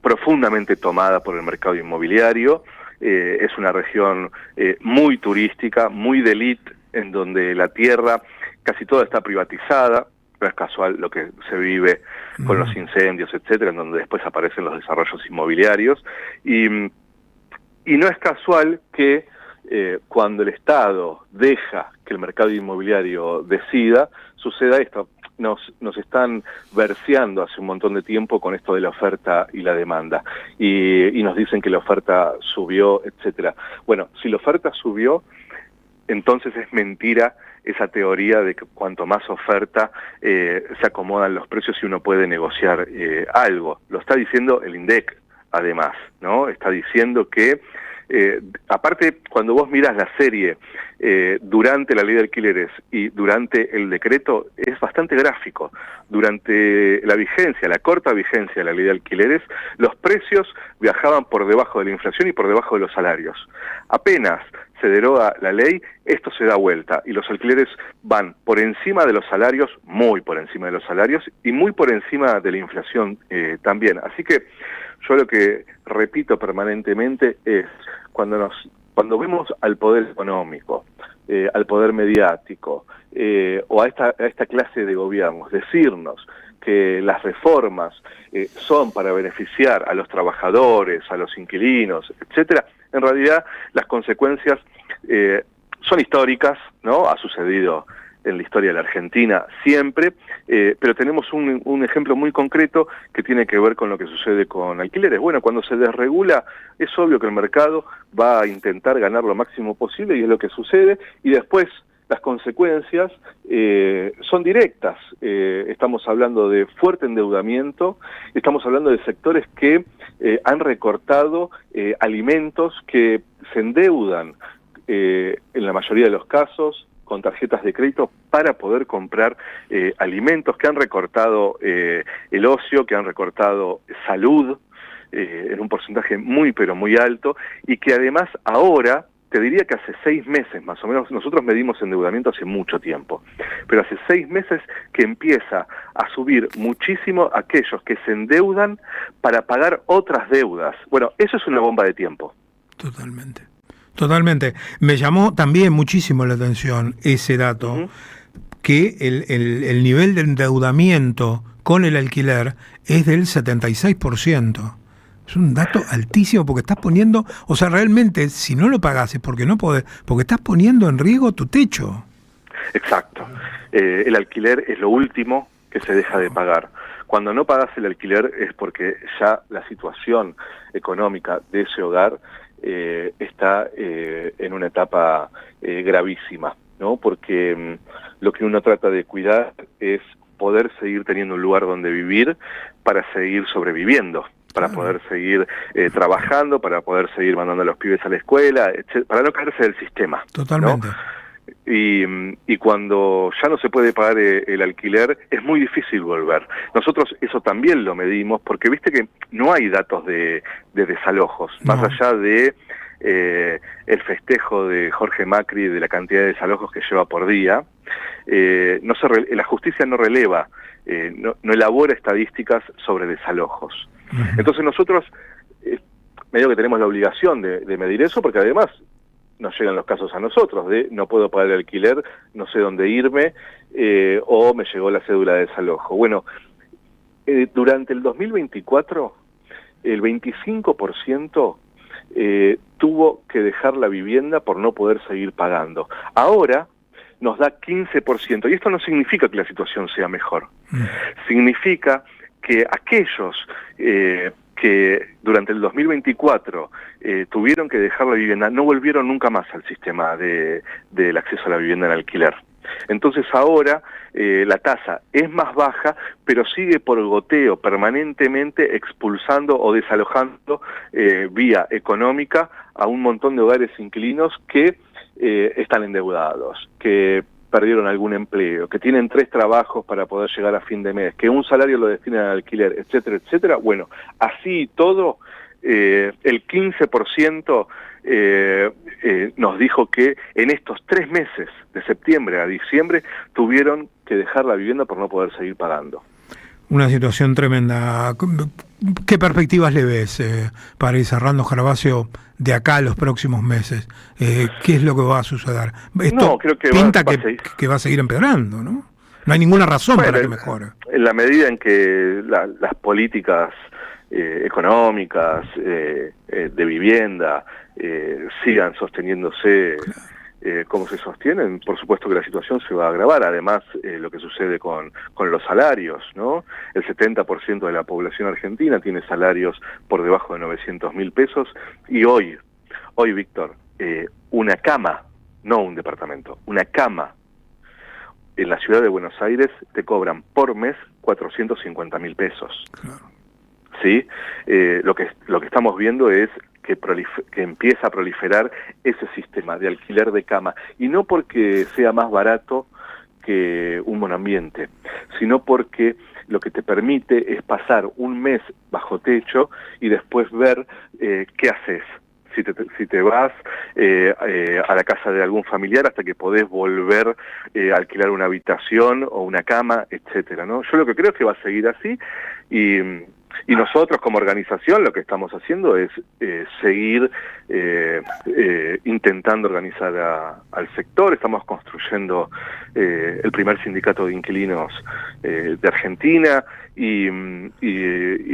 profundamente tomada por el mercado inmobiliario, es una región muy turística, muy de élite, en donde la tierra casi toda está privatizada. No es casual lo que se vive con los incendios, etcétera, en donde después aparecen los desarrollos inmobiliarios. Y no es casual que cuando el Estado deja que el mercado inmobiliario decida, suceda esto. Nos están verseando hace un montón de tiempo con esto de la oferta y la demanda. Y nos dicen que la oferta subió, etcétera. Bueno, si la oferta subió, entonces es mentira esa teoría de que cuanto más oferta se acomodan los precios y uno puede negociar algo. Lo está diciendo el INDEC, además, ¿no? Está diciendo que, aparte, cuando vos mirás la serie durante la ley de alquileres y durante el decreto, es bastante gráfico. Durante la vigencia, la corta vigencia de la ley de alquileres, los precios viajaban por debajo de la inflación y por debajo de los salarios. Apenas se deroga la ley, esto se da vuelta y los alquileres van por encima de los salarios, muy por encima de los salarios y muy por encima de la inflación también. Así que yo lo que repito permanentemente es, cuando vemos al poder económico, al poder mediático o a esta clase de gobiernos decirnos que las reformas son para beneficiar a los trabajadores, a los inquilinos, etcétera, en realidad las consecuencias son históricas, ¿no? Ha sucedido en la historia de la Argentina siempre, pero tenemos un ejemplo muy concreto que tiene que ver con lo que sucede con alquileres. Bueno, cuando se desregula, es obvio que el mercado va a intentar ganar lo máximo posible y es lo que sucede, y después las consecuencias son directas. Estamos hablando de fuerte endeudamiento, estamos hablando de sectores que han recortado alimentos, que se endeudan en la mayoría de los casos con tarjetas de crédito para poder comprar alimentos, que han recortado el ocio, que han recortado salud en un porcentaje muy pero muy alto, y que además ahora te diría que hace 6 meses más o menos, nosotros medimos endeudamiento hace mucho tiempo, pero hace 6 meses que empieza a subir muchísimo aquellos que se endeudan para pagar otras deudas. Bueno, eso es una bomba de tiempo. Totalmente. Totalmente. Me llamó también muchísimo la atención ese dato, que el nivel de endeudamiento con el alquiler es del 76%. Es un dato altísimo porque estás poniendo, o sea, realmente si no lo pagás es porque no podés, porque estás poniendo en riesgo tu techo. Exacto. El alquiler es lo último que se deja de pagar. Cuando no pagas el alquiler es porque ya la situación económica de ese hogar está en una etapa gravísima, ¿no? Porque lo que uno trata de cuidar es poder seguir teniendo un lugar donde vivir para seguir sobreviviendo, para poder seguir trabajando, para poder seguir mandando a los pibes a la escuela, para no caerse del sistema. Totalmente. ¿No? Y cuando ya no se puede pagar el alquiler, es muy difícil volver. Nosotros eso también lo medimos, porque viste que no hay datos de desalojos, más allá de el festejo de Jorge Macri de la cantidad de desalojos que lleva por día. La justicia no releva, no elabora estadísticas sobre desalojos. Entonces nosotros medio que tenemos la obligación de medir eso, porque además nos llegan los casos a nosotros de no puedo pagar el alquiler, no sé dónde irme, o me llegó la cédula de desalojo. Bueno, durante el 2024, el 25% tuvo que dejar la vivienda por no poder seguir pagando. Ahora nos da 15%, y esto no significa que la situación sea mejor. Significa que aquellos que durante el 2024 tuvieron que dejar la vivienda, no volvieron nunca más al sistema del acceso a la vivienda en alquiler. Entonces ahora la tasa es más baja, pero sigue por goteo permanentemente expulsando o desalojando vía económica a un montón de hogares inquilinos que están endeudados, que perdieron algún empleo, que tienen 3 trabajos para poder llegar a fin de mes, que un salario lo destinan al alquiler, etcétera, etcétera. Bueno, así y todo, el 15% nos dijo que en estos 3 meses, de septiembre a diciembre, tuvieron que dejar la vivienda por no poder seguir pagando. Una situación tremenda. ¿Qué perspectivas le ves para ir cerrando, Gervasio, de acá a los próximos meses? ¿Qué es lo que va a suceder? Esto creo que pinta que va a seguir empeorando, ¿no? No hay ninguna razón para que mejore. En la medida en que las políticas económicas, de vivienda, sigan sosteniéndose como se sostienen, por supuesto que la situación se va a agravar. Además, lo que sucede con los salarios, ¿no? El 70% de la población argentina tiene salarios por debajo de 900.000 pesos, y hoy, Víctor, una cama, no un departamento, una cama en la ciudad de Buenos Aires te cobran por mes 450.000 pesos. Claro. ¿Sí? Lo que estamos viendo es que empieza a proliferar ese sistema de alquiler de cama, y no porque sea más barato que un monoambiente, sino porque lo que te permite es pasar un mes bajo techo y después ver qué haces. Si te vas a la casa de algún familiar hasta que podés volver a alquilar una habitación o una cama, etcétera, ¿no? Yo lo que creo es que va a seguir así, y nosotros como organización lo que estamos haciendo es seguir intentando organizar al sector. Estamos construyendo el primer sindicato de inquilinos de Argentina, y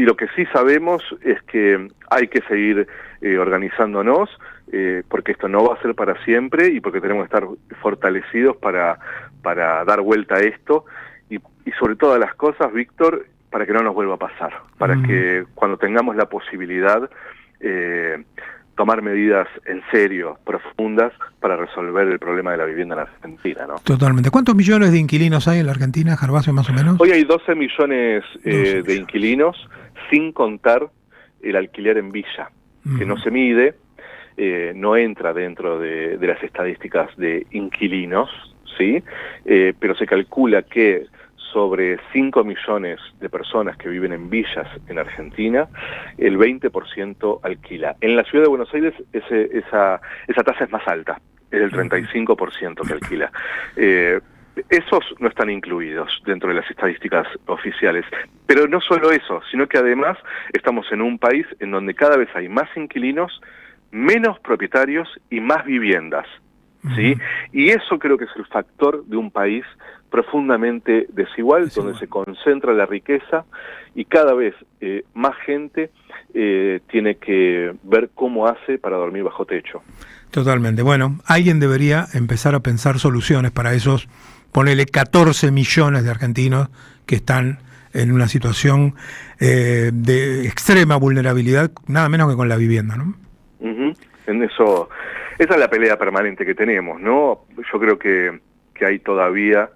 lo que sí sabemos es que hay que seguir organizándonos, porque esto no va a ser para siempre, y porque tenemos que estar fortalecidos para dar vuelta a esto, y sobre todas las cosas, Víctor, para que no nos vuelva a pasar, para que cuando tengamos la posibilidad tomar medidas en serio, profundas, para resolver el problema de la vivienda en Argentina, ¿no? Totalmente. ¿Cuántos millones de inquilinos hay en la Argentina, Gervasio, más o menos? Hoy hay 12 millones de inquilinos, sin contar el alquiler en villa, que no se mide, no entra dentro de las estadísticas de inquilinos, ¿sí? Pero se calcula que sobre 5 millones de personas que viven en villas en Argentina, el 20% alquila. En la ciudad de Buenos Aires esa tasa es más alta, es el 35% que alquila. Esos no están incluidos dentro de las estadísticas oficiales. Pero no solo eso, sino que además estamos en un país en donde cada vez hay más inquilinos, menos propietarios y más viviendas, ¿sí? Y eso creo que es el factor de un país profundamente desigual, donde se concentra la riqueza y cada vez más gente tiene que ver cómo hace para dormir bajo techo. Totalmente. Bueno, alguien debería empezar a pensar soluciones para esos, ponele 14 millones de argentinos que están en una situación de extrema vulnerabilidad, nada menos que con la vivienda, ¿no? En eso, esa es la pelea permanente que tenemos, ¿no? Yo creo que hay todavía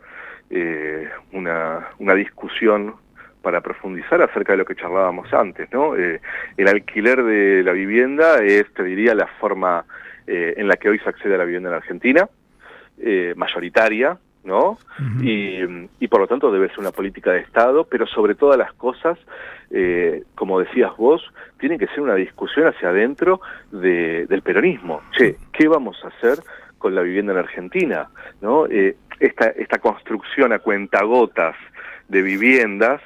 una discusión para profundizar acerca de lo que charlábamos antes, ¿no? El alquiler de la vivienda es, te diría, la forma en la que hoy se accede a la vivienda en Argentina, mayoritaria, ¿no? Y por lo tanto debe ser una política de Estado, pero sobre todas las cosas, como decías vos, tiene que ser una discusión hacia adentro del peronismo. Che, ¿qué vamos a hacer con la vivienda en Argentina? ¿No? Esta construcción a cuentagotas de viviendas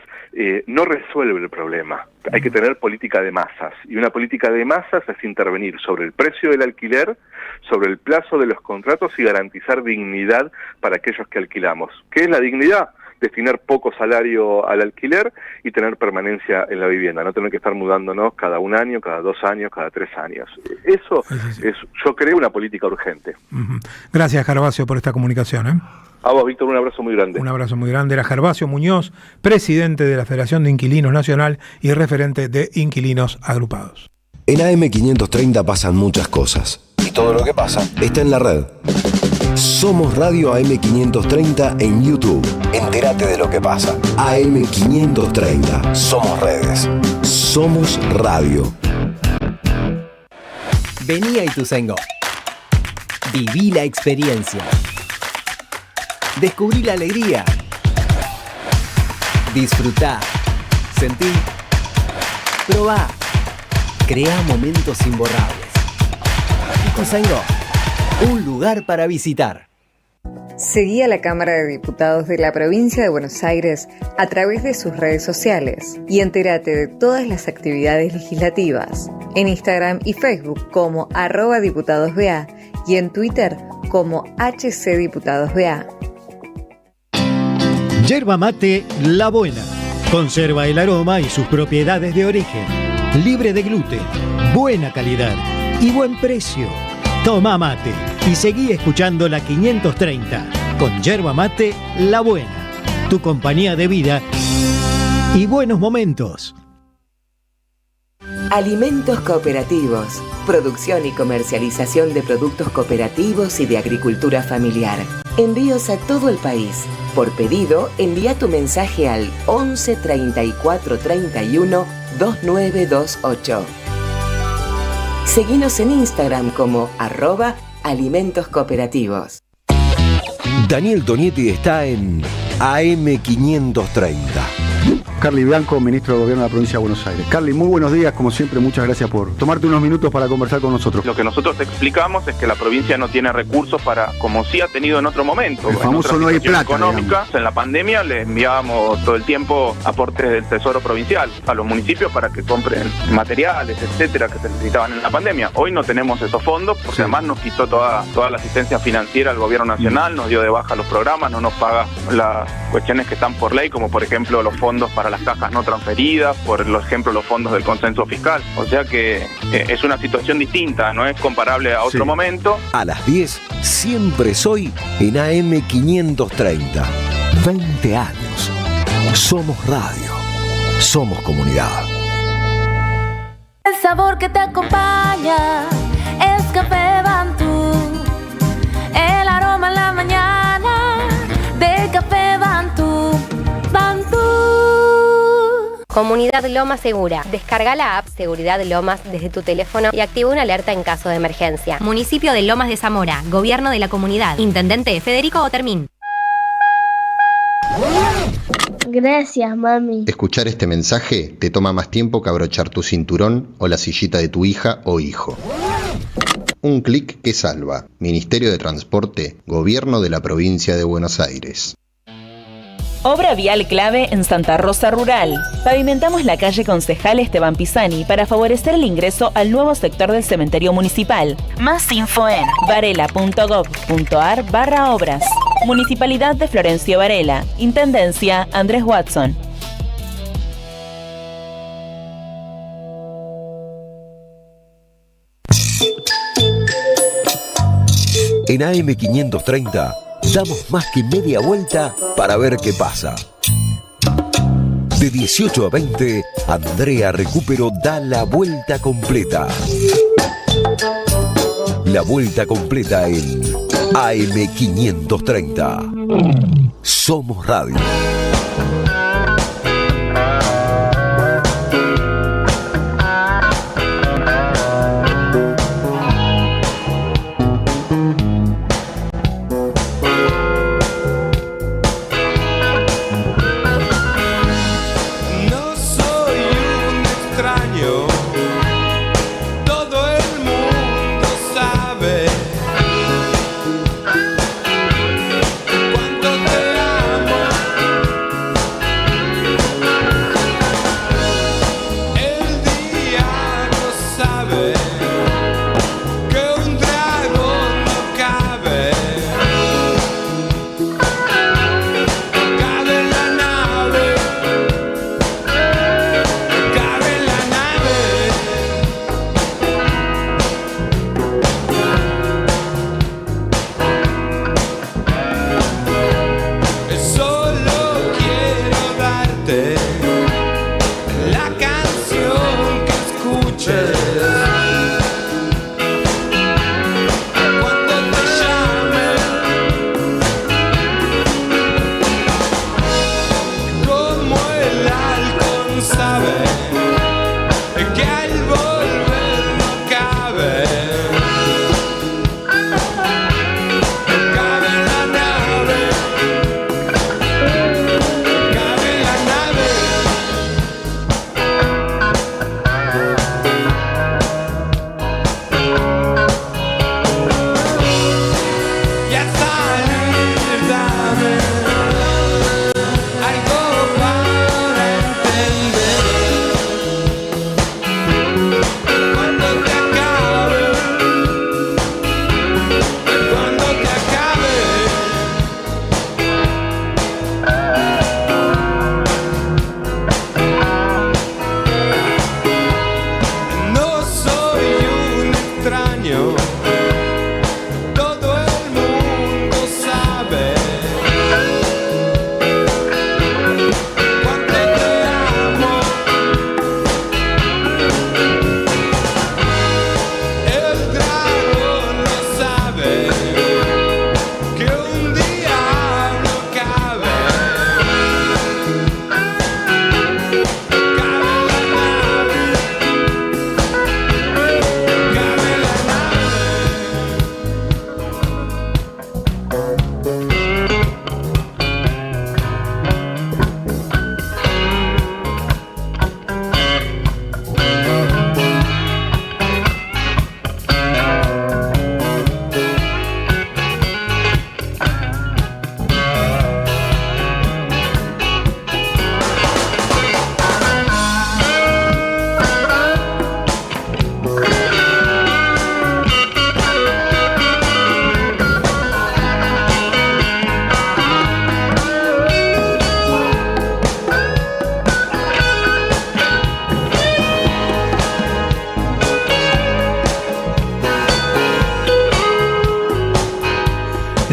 no resuelve el problema. Hay que tener política de masas, y una política de masas es intervenir sobre el precio del alquiler, sobre el plazo de los contratos y garantizar dignidad para aquellos que alquilamos. ¿Qué es la dignidad? Destinar poco salario al alquiler y tener permanencia en la vivienda, no tener que estar mudándonos cada 1 año, cada 2 años, cada 3 años. Eso es, yo creo, una política urgente. Gracias, Gervasio, por esta comunicación. A vos, Víctor, un abrazo muy grande. Un abrazo muy grande. Era Gervasio Muñoz, presidente de la Federación de Inquilinos Nacional y referente de Inquilinos Agrupados. En AM530 pasan muchas cosas. Y todo lo que pasa está en la red. Somos Radio AM530 en YouTube. Entérate de lo que pasa. AM530. Somos redes. Somos radio. Vení a Ituzaingó. Viví la experiencia. Descubrí la alegría. Disfrutá. Sentí. Probá. Crea momentos imborrables. Ituzaingó. Un lugar para visitar. Seguí a la Cámara de Diputados de la Provincia de Buenos Aires a través de sus redes sociales y entérate de todas las actividades legislativas en Instagram y Facebook como @diputadosBA y en Twitter como HCDiputadosBA. Yerba mate La Buena. Conserva el aroma y sus propiedades de origen. Libre de gluten, buena calidad y buen precio. Toma mate y seguí escuchando la 530 con Yerba Mate La Buena, tu compañía de vida y buenos momentos. Alimentos cooperativos, producción y comercialización de productos cooperativos y de agricultura familiar. Envíos a todo el país. Por pedido, envía tu mensaje al 11 34 31 2928. Seguinos en Instagram como @alimentos cooperativos. Daniel Tonietti está en AM530. Carly Bianco, ministro de Gobierno de la Provincia de Buenos Aires. Carly, muy buenos días, como siempre, muchas gracias por tomarte unos minutos para conversar con nosotros. Lo que nosotros explicamos es que la provincia no tiene recursos para, como sí ha tenido en otro momento, el famoso no hay plata económica. Digamos. En la pandemia le enviábamos todo el tiempo aportes del Tesoro Provincial a los municipios para que compren materiales, etcétera, que se necesitaban en la pandemia. Hoy no tenemos esos fondos porque además nos quitó toda la asistencia financiera al gobierno nacional, nos dio de baja los programas, no nos paga las cuestiones que están por ley, como por ejemplo los fondos para las cajas no transferidas, por ejemplo los fondos del consenso fiscal. O sea que es una situación distinta, no es comparable a otro momento. A las 10, siempre soy en AM530. 20 años. Somos radio. Somos comunidad. El sabor que te acompaña es Café Bantú. El aroma en la mañana de Café Bantú. Bantú. Comunidad Lomas Segura. Descarga la app Seguridad Lomas desde tu teléfono y activa una alerta en caso de emergencia. Municipio de Lomas de Zamora. Gobierno de la Comunidad. Intendente Federico Otermín. Gracias, mami. Escuchar este mensaje te toma más tiempo que abrochar tu cinturón o la sillita de tu hija o hijo. Un clic que salva. Ministerio de Transporte, Gobierno de la Provincia de Buenos Aires. Obra vial clave en Santa Rosa Rural. Pavimentamos la calle Concejal Esteban Pisani para favorecer el ingreso al nuevo sector del cementerio municipal. Más info en varela.gov.ar/obras. Municipalidad de Florencio Varela. Intendencia Andrés Watson. En AM530 damos más que media vuelta para ver qué pasa. De 18 a 20, Andrea Recupero da la vuelta completa. La vuelta completa en AM530. Somos Radio.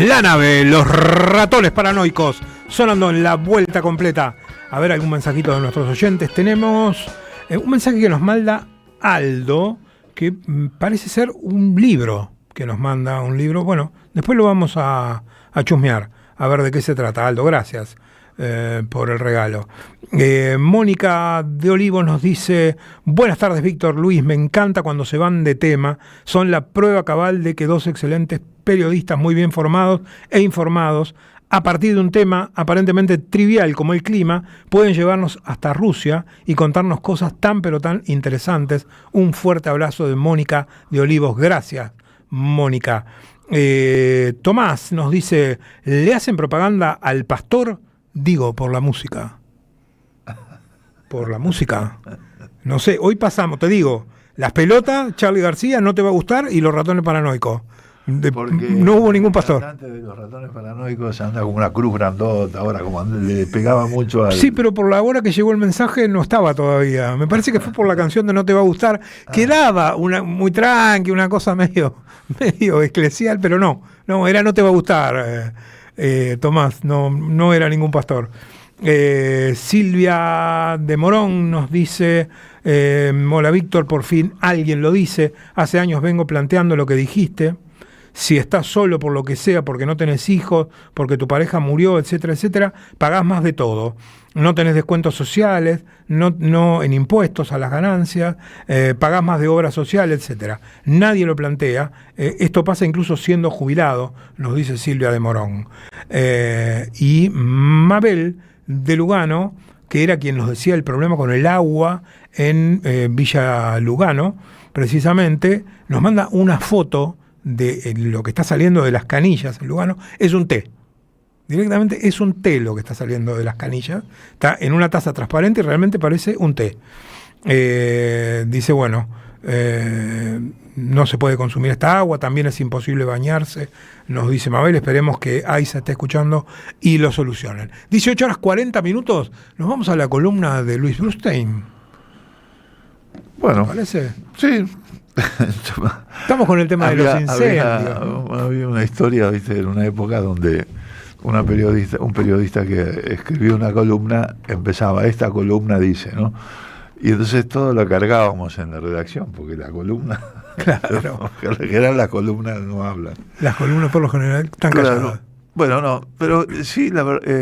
La nave, los ratones paranoicos, sonando en la vuelta completa. A ver, algún mensajito de nuestros oyentes. Tenemos un mensaje que nos manda Aldo, que parece ser un libro, que nos manda un libro. Bueno, después lo vamos a chusmear, a ver de qué se trata. Aldo, gracias por el regalo. Mónica de Olivos nos dice: buenas tardes, Víctor, Luis, me encanta cuando se van de tema, son la prueba cabal de que dos excelentes periodistas muy bien formados e informados a partir de un tema aparentemente trivial como el clima, pueden llevarnos hasta Rusia y contarnos cosas tan pero tan interesantes. Un fuerte abrazo de Mónica de Olivos. Gracias, Mónica. Tomás nos dice, ¿le hacen propaganda al pastor? Digo, por la música. Por la música. No sé, hoy pasamos, te digo, las pelotas, Charly García, No te va a gustar, y Los ratones paranoicos. No hubo ningún pastor. Antes de Los ratones paranoicos anda como una cruz grandota, ahora como le pegaba mucho al... Sí, pero por la hora que llegó el mensaje no estaba todavía. Me parece que fue por la canción de No te va a gustar, que daba una muy tranqui, una cosa medio eclesial, pero no, era No te va a gustar, Tomás, no era ningún pastor. Silvia de Morón nos dice, hola Víctor, por fin alguien lo dice, hace años vengo planteando lo que dijiste. Si estás solo por lo que sea, porque no tenés hijos, porque tu pareja murió, etcétera, etcétera, pagás más de todo. No tenés descuentos sociales, no en impuestos a las ganancias, pagás más de obra social, etcétera. Nadie lo plantea. Esto pasa incluso siendo jubilado, nos dice Silvia de Morón. Y Mabel de Lugano, que era quien nos decía el problema con el agua en Villa Lugano, precisamente, nos manda una foto de lo que está saliendo de las canillas en Lugano. Es un té. Directamente es un té lo que está saliendo de las canillas. Está en una taza transparente y realmente parece un té. Dice, bueno, no se puede consumir esta agua, también es imposible bañarse, nos dice Mabel. Esperemos que AISA esté escuchando y lo solucionen. 18:40, nos vamos a la columna de Luis Brustein. Bueno, ¿parece? Sí. Estamos con el tema de los incendios. Había una historia, ¿viste? En una época donde un periodista que escribió una columna empezaba, esta columna dice, ¿no? Y entonces todo lo cargábamos en la redacción, porque la columna, claro, que eran las columnas no hablan. Las columnas por lo general están calladas. Bueno, no, pero sí,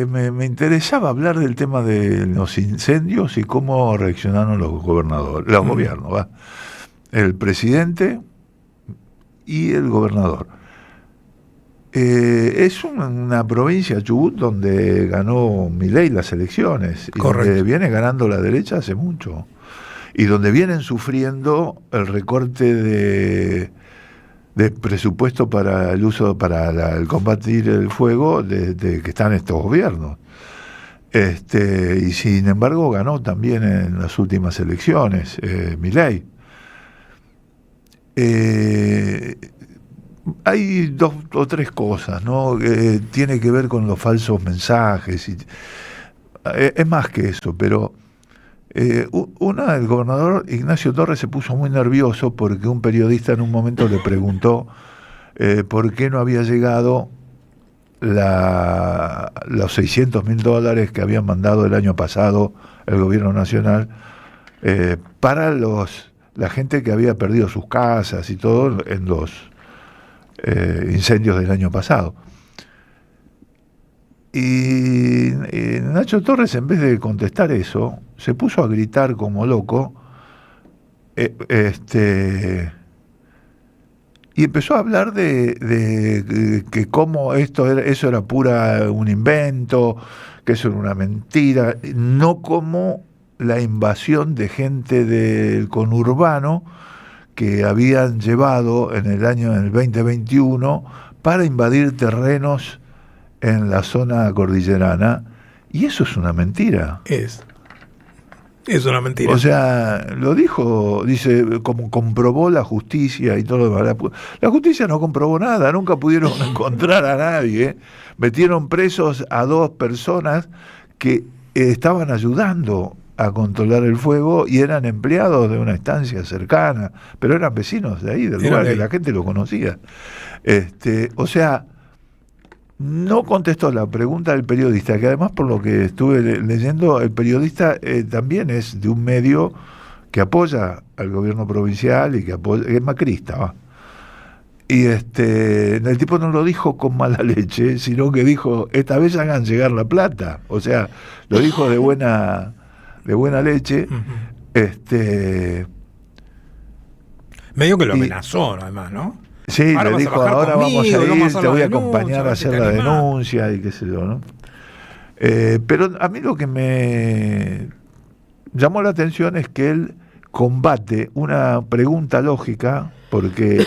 me interesaba hablar del tema de los incendios y cómo reaccionaron los gobernadores, los gobiernos, ¿va? El presidente y el gobernador. Es una provincia, Chubut, donde ganó Milei las elecciones. Y donde viene ganando la derecha hace mucho. Y donde vienen sufriendo el recorte de presupuesto para el uso, el combatir el fuego desde que están estos gobiernos. Y sin embargo ganó también en las últimas elecciones Milei. Hay dos o tres cosas, ¿no? Tiene que ver con los falsos mensajes. Es más que eso, pero el gobernador Ignacio Torres se puso muy nervioso porque un periodista en un momento le preguntó por qué no había llegado los $600.000 que habían mandado el año pasado el gobierno nacional para la gente que había perdido sus casas y todo en los incendios del año pasado. Y Nacho Torres, en vez de contestar eso, se puso a gritar como loco, y empezó a hablar de que cómo eso era un invento, que eso era una mentira, no como la invasión de gente del conurbano que habían llevado en el 2021 para invadir terrenos en la zona cordillerana, y eso es una mentira. Es una mentira. O sea, lo dice, como comprobó la justicia y todo lo demás. La justicia no comprobó nada, nunca pudieron encontrar a nadie. Metieron presos a 2 personas que estaban ayudando a controlar el fuego y eran empleados de una estancia cercana, pero eran vecinos de ahí, del lugar, que la gente lo conocía. O sea, no contestó la pregunta del periodista, que además, por lo que estuve leyendo, el periodista también es de un medio que apoya al gobierno provincial y que es macrista, ¿va? Y el tipo no lo dijo con mala leche, sino que dijo, esta vez hagan llegar la plata. O sea, lo dijo de buena leche. Medio que lo amenazó, además, ¿no? Sí, ahora le vas a dijo, bajar ahora conmigo, vamos a ir, vamos a hacer te la voy a denuncia, acompañar a hacer la denuncia y qué sé yo, ¿no? Pero a mí lo que me llamó la atención es que él combate una pregunta lógica, porque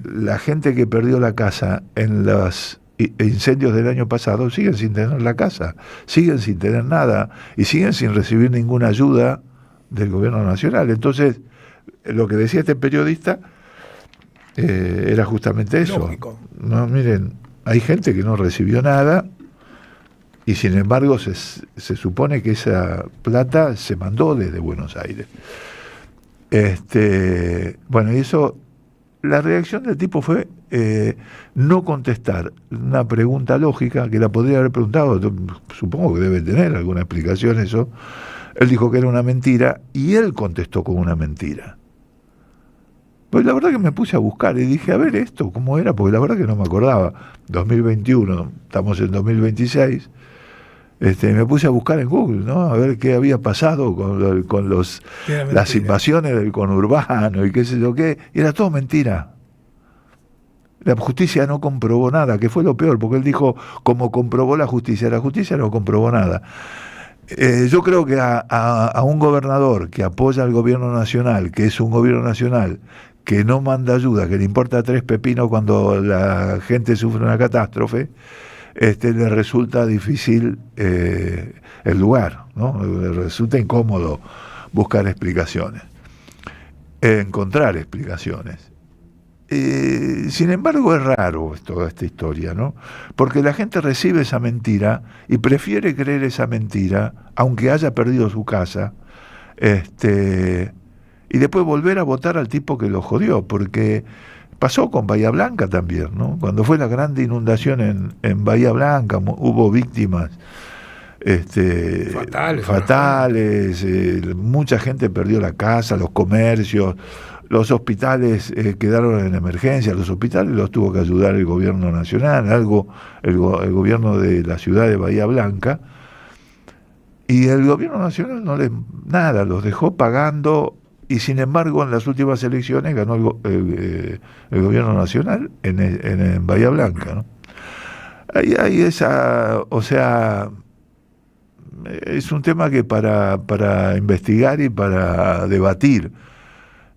la gente que perdió la casa en los incendios del año pasado siguen sin tener la casa, siguen sin tener nada y siguen sin recibir ninguna ayuda del gobierno nacional. Entonces, lo que decía este periodista era justamente eso. Lógico. No, miren, hay gente que no recibió nada y sin embargo se supone que esa plata se mandó desde Buenos Aires. Bueno, y eso, la reacción del tipo fue no contestar una pregunta lógica que la podría haber preguntado, supongo que debe tener alguna explicación eso. Él dijo que era una mentira y él contestó con una mentira. Pues la verdad que me puse a buscar y dije, a ver esto, ¿cómo era? Porque la verdad que no me acordaba. 2021, estamos en 2026. Me puse a buscar en Google, ¿no? A ver qué había pasado con las invasiones del conurbano y qué sé yo qué. Y era todo mentira. La justicia no comprobó nada, que fue lo peor, porque él dijo, como comprobó la justicia no comprobó nada. Yo creo que a un gobernador que apoya al gobierno nacional, que es un gobierno nacional que no manda ayuda, que le importa 3 pepinos cuando la gente sufre una catástrofe, le resulta difícil el lugar, ¿no? Le resulta incómodo buscar explicaciones, encontrar explicaciones. Sin embargo, es raro toda esta historia, ¿no? Porque la gente recibe esa mentira y prefiere creer esa mentira, aunque haya perdido su casa, y después volver a votar al tipo que lo jodió, porque pasó con Bahía Blanca también, ¿no? Cuando fue la gran inundación en Bahía Blanca, hubo víctimas fatales, mucha gente perdió la casa, los comercios, los hospitales quedaron en emergencia, los hospitales los tuvo que ayudar el gobierno nacional, el gobierno de la ciudad de Bahía Blanca, y el gobierno nacional nada, los dejó pagando, y sin embargo en las últimas elecciones ganó el gobierno nacional en Bahía Blanca, ¿no? Hay esa, o sea, es un tema que para investigar y para debatir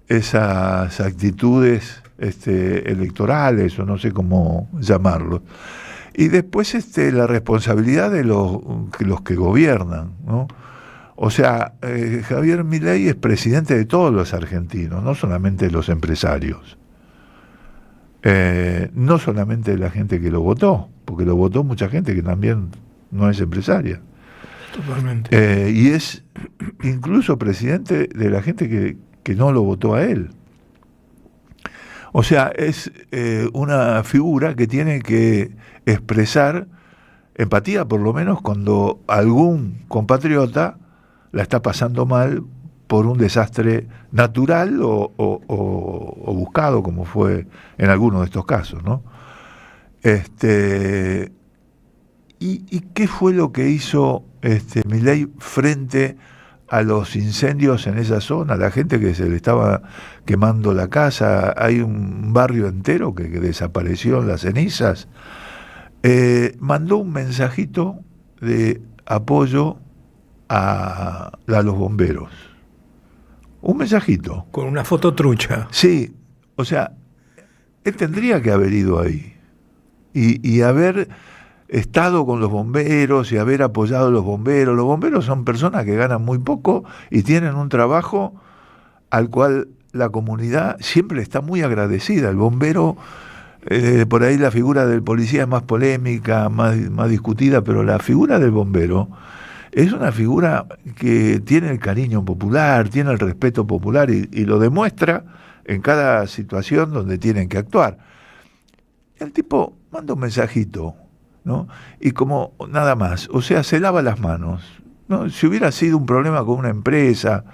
esas actitudes electorales, o no sé cómo llamarlo. Y después la responsabilidad de los que gobiernan, ¿no? O sea, Javier Milei es presidente de todos los argentinos, no solamente de los empresarios, no solamente de la gente que lo votó, porque lo votó mucha gente que también no es empresaria. Totalmente. Y es incluso presidente de la gente que no lo votó a él. O sea, es una figura que tiene que expresar empatía, por lo menos cuando algún compatriota la está pasando mal por un desastre natural o buscado, como fue en algunos de estos casos, ¿no? ¿Y qué fue lo que hizo Milei frente a los incendios en esa zona? La gente que se le estaba quemando la casa, hay un barrio entero que desapareció en las cenizas. Mandó un mensajito de apoyo a los bomberos. Un mensajito. Con una foto trucha. Sí, o sea, él tendría que haber ido ahí y haber estado con los bomberos y haber apoyado a los bomberos. Los bomberos son personas que ganan muy poco y tienen un trabajo al cual la comunidad siempre está muy agradecida. El bombero, por ahí la figura del policía es más polémica, más discutida, pero la figura del bombero es una figura que tiene el cariño popular, tiene el respeto popular y lo demuestra en cada situación donde tienen que actuar. El tipo manda un mensajito, ¿no? Y como nada más, o sea, se lava las manos, ¿no? Si hubiera sido un problema con una empresa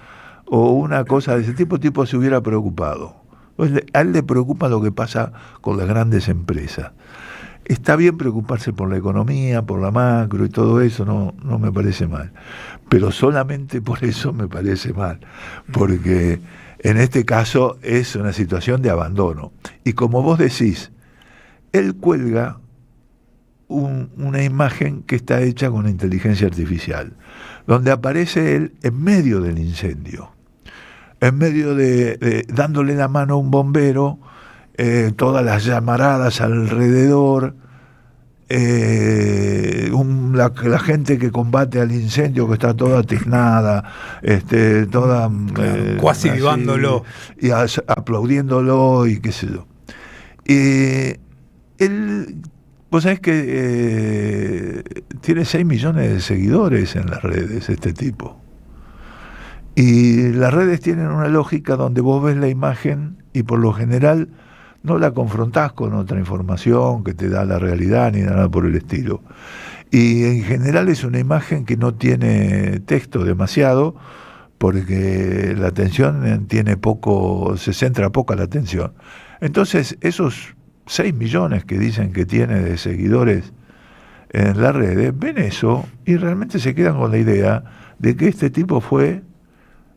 o una cosa de ese tipo, el tipo se hubiera preocupado. Pues a él le preocupa lo que pasa con las grandes empresas. Está bien preocuparse por la economía, por la macro y todo eso, no me parece mal. Pero solamente por eso me parece mal. Porque En este caso es una situación de abandono. Y como vos decís, él cuelga una imagen que está hecha con inteligencia artificial, donde aparece él en medio del incendio, en medio de dándole la mano a un bombero, todas las llamaradas alrededor, la gente que combate al incendio que está toda tiznada, toda casi vivándolo y aplaudiéndolo y qué sé yo. Él, vos sabés que tiene 6 millones de seguidores en las redes, este tipo. Y las redes tienen una lógica donde vos ves la imagen y por lo general no la confrontás con otra información que te da la realidad ni nada por el estilo. Y en general es una imagen que no tiene texto demasiado, porque la atención tiene poco, se centra poca la atención. Entonces, esos 6 millones que dicen que tiene de seguidores en las redes, ven eso y realmente se quedan con la idea de que este tipo fue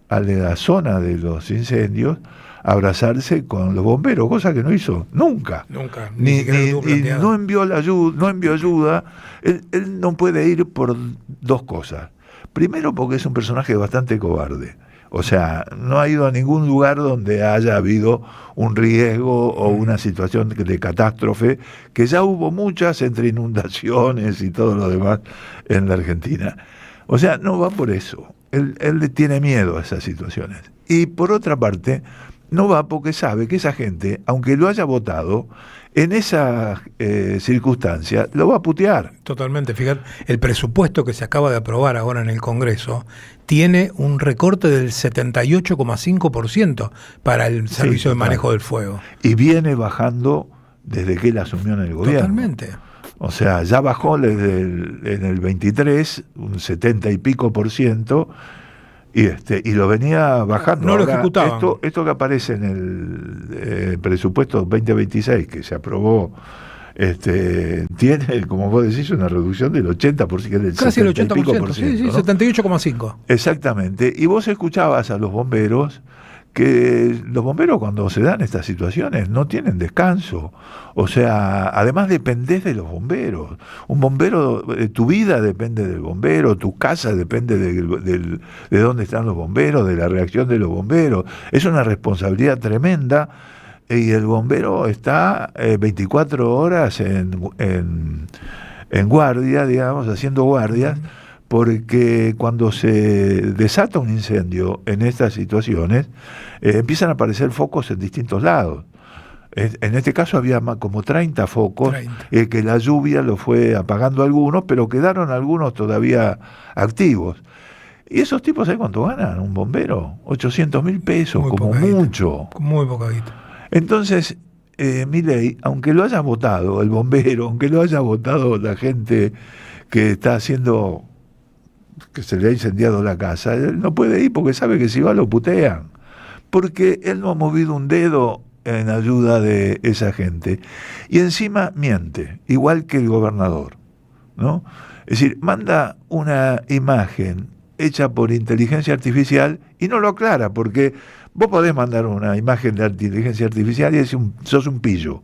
a la zona de los incendios a abrazarse con los bomberos, cosa que no hizo nunca. Nunca. Ni no envió ayuda. Él no puede ir por 2 cosas. Primero, porque es un personaje bastante cobarde. O sea, no ha ido a ningún lugar donde haya habido un riesgo o una situación de catástrofe, que ya hubo muchas entre inundaciones y todo lo demás en la Argentina. O sea, no va por eso. Él le tiene miedo a esas situaciones. Y por otra parte, no va porque sabe que esa gente, aunque lo haya votado, en esa circunstancia lo va a putear. Totalmente. Fíjate, el presupuesto que se acaba de aprobar ahora en el Congreso tiene un recorte del 78,5% para el servicio de manejo del fuego. Y viene bajando desde que él asumió en el gobierno. Totalmente. O sea, ya bajó desde en el 23, un 70 y pico por ciento, y lo venía bajando. No ahora, lo ejecutaban. Esto que aparece en el presupuesto 2026, que se aprobó, tiene, como vos decís, una reducción del 80%, del casi el 80%, y pico por sí, ciento, ¿no? 78,5%. Exactamente. Y vos escuchabas a los bomberos, que los bomberos cuando se dan estas situaciones no tienen descanso. O sea, además dependés de los bomberos. Un bombero, tu vida depende del bombero, tu casa depende de dónde están los bomberos, de la reacción de los bomberos. Es una responsabilidad tremenda y el bombero está 24 horas en guardia, digamos, haciendo guardias, porque cuando se desata un incendio en estas situaciones, empiezan a aparecer focos en distintos lados. En este caso había como 30 focos, que la lluvia lo fue apagando algunos, pero quedaron algunos todavía activos. ¿Y esos tipos, ¿sabes cuánto ganan un bombero? 800.000 pesos, muy como mucho. Muy poquito. Entonces, Milei, aunque lo haya votado el bombero, aunque lo haya votado la gente que está haciendo, que se le ha incendiado la casa, él no puede ir porque sabe que si va lo putean, porque él no ha movido un dedo en ayuda de esa gente, y encima miente, igual que el gobernador, ¿no? Es decir, manda una imagen hecha por inteligencia artificial y no lo aclara, porque vos podés mandar una imagen de inteligencia artificial y decís sos un pillo,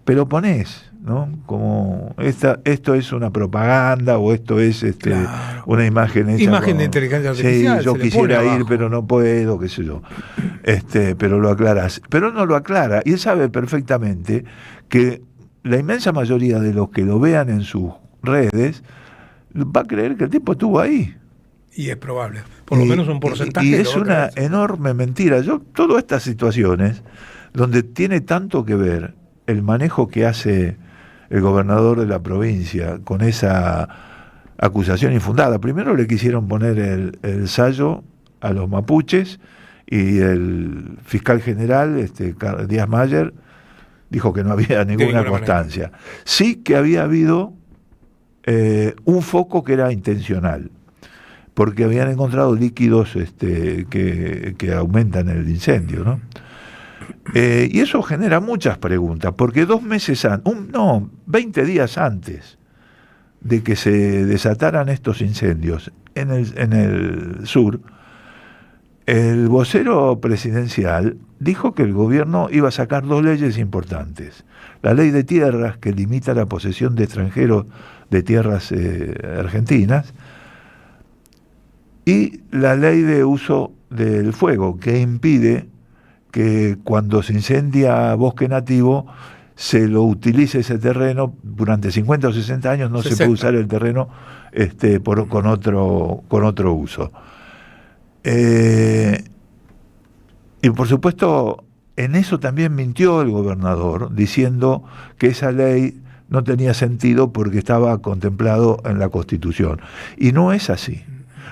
pero ponés, ¿no? Como esto es una propaganda, o esto es claro, una imagen hecha de inteligencia artificial. Sí, yo quisiera ir pero no puedo, qué sé yo. Pero lo aclarás. Pero no lo aclara, y él sabe perfectamente que la inmensa mayoría de los que lo vean en sus redes va a creer que el tipo estuvo ahí. Y es probable, por lo menos un porcentaje. Y es una enorme mentira. Todas estas situaciones donde tiene tanto que ver el manejo que hace el gobernador de la provincia con esa acusación infundada. Primero le quisieron poner el sallo a los mapuches, y el fiscal general, Díaz Mayer, dijo que no había ninguna constancia. Manera. Sí que había habido un foco que era intencional, porque habían encontrado líquidos que aumentan el incendio, ¿no? Y eso genera muchas preguntas, porque 2 meses antes, 20 días antes de que se desataran estos incendios en el sur, el vocero presidencial dijo que el gobierno iba a sacar 2 leyes importantes. La ley de tierras, que limita la posesión de extranjeros de tierras argentinas, y la ley de uso del fuego, que impide que cuando se incendia bosque nativo se lo utilice ese terreno durante 50 o 60 años, no 60. Se puede usar el terreno con otro uso. Y por supuesto, en eso también mintió el gobernador, diciendo que esa ley no tenía sentido porque estaba contemplado en la Constitución. Y no es así,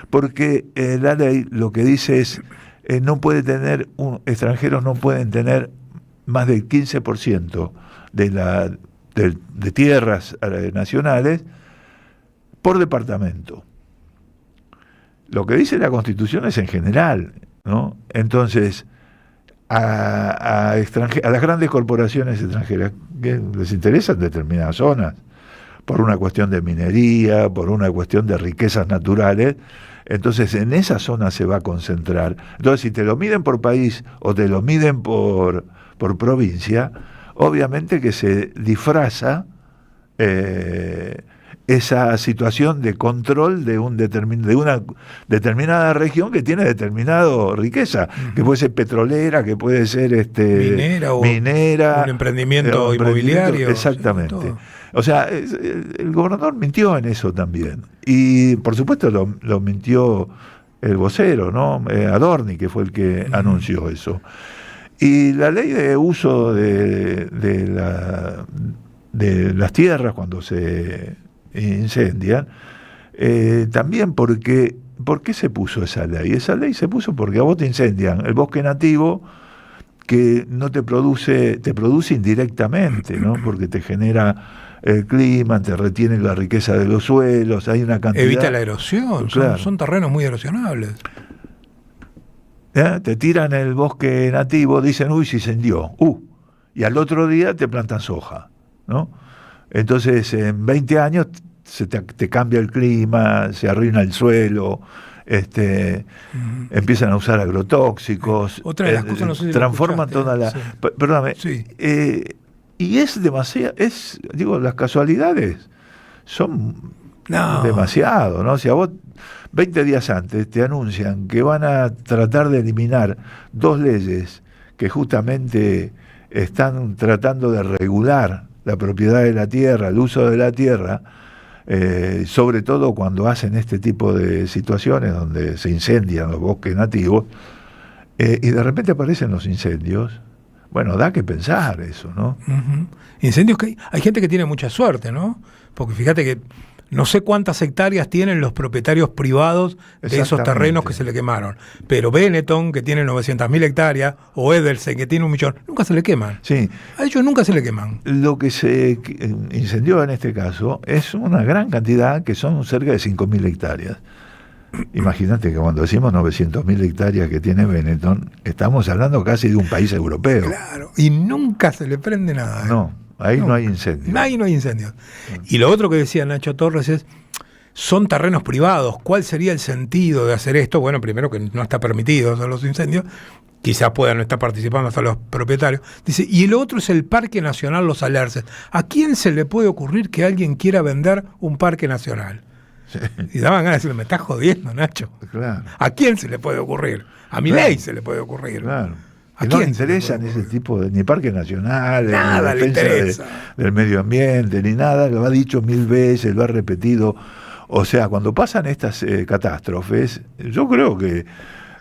porque la ley lo que dice es extranjeros no pueden tener más del 15% de tierras nacionales por departamento. Lo que dice la Constitución es en general, ¿no? Entonces, a las grandes corporaciones extranjeras que les interesan determinadas zonas, por una cuestión de minería, por una cuestión de riquezas naturales, entonces en esa zona se va a concentrar. Entonces, si te lo miden por país o te lo miden por provincia, obviamente que se disfraza esa situación de control de una determinada región que tiene determinada riqueza, que puede ser petrolera, que puede ser minera, un emprendimiento inmobiliario. Exactamente. O sea, el gobernador mintió en eso también. Y por supuesto lo mintió el vocero, ¿no? Adorni, que fue el que anunció eso. Y la ley de uso de las tierras cuando se incendian, también ¿por qué se puso esa ley? Esa ley se puso porque a vos te incendian el bosque nativo, que no te produce indirectamente, ¿no? Porque te genera el clima, te retiene la riqueza de los suelos, hay una cantidad... Evita la erosión, claro. son terrenos muy erosionables. Te tiran el bosque nativo, dicen, uy, se incendió, y al otro día te plantan soja, ¿no? Entonces, en 20 años te cambia el clima, se arruina el suelo, empiezan a usar agrotóxicos, otra de las cosas, no sé si transforman toda la... Sí. Perdóname, sí. Y es demasiado, las casualidades son demasiado, ¿no? Si a vos 20 días antes te anuncian que van a tratar de eliminar 2 leyes que justamente están tratando de regular la propiedad de la tierra, el uso de la tierra, sobre todo cuando hacen este tipo de situaciones donde se incendian los bosques nativos, y de repente aparecen los incendios. Bueno, da que pensar eso, ¿no? Uh-huh. Incendios que hay gente que tiene mucha suerte, ¿no? Porque fíjate que no sé cuántas hectáreas tienen los propietarios privados de esos terrenos que se le quemaron. Pero Benetton, que tiene 900.000 hectáreas, o Edelsen, que tiene 1 millón, nunca se le queman. Sí. A ellos nunca se le queman. Lo que se incendió en este caso es una gran cantidad, que son cerca de 5.000 hectáreas. Imagínate que cuando decimos 900.000 hectáreas que tiene Benetton, estamos hablando casi de un país europeo. Claro, y nunca se le prende nada. No. Ahí no hay incendios. Ahí no hay incendios. Y lo otro que decía Nacho Torres es, son terrenos privados, ¿cuál sería el sentido de hacer esto? Bueno, primero que no está permitido hacer los incendios, quizás puedan estar participando hasta los propietarios. Dice, y el otro es el Parque Nacional Los Alerces. ¿A quién se le puede ocurrir que alguien quiera vender un parque nacional? Sí. Y daban ganas de decirle, me estás jodiendo, Nacho. Claro. ¿A quién se le puede ocurrir? A Milei se le puede ocurrir. Claro. Que no le interesan ese tipo de ni parques nacionales, nada ni le interesa del medio ambiente, ni nada, lo ha dicho 1000 veces, lo ha repetido. O sea, cuando pasan estas catástrofes, yo creo que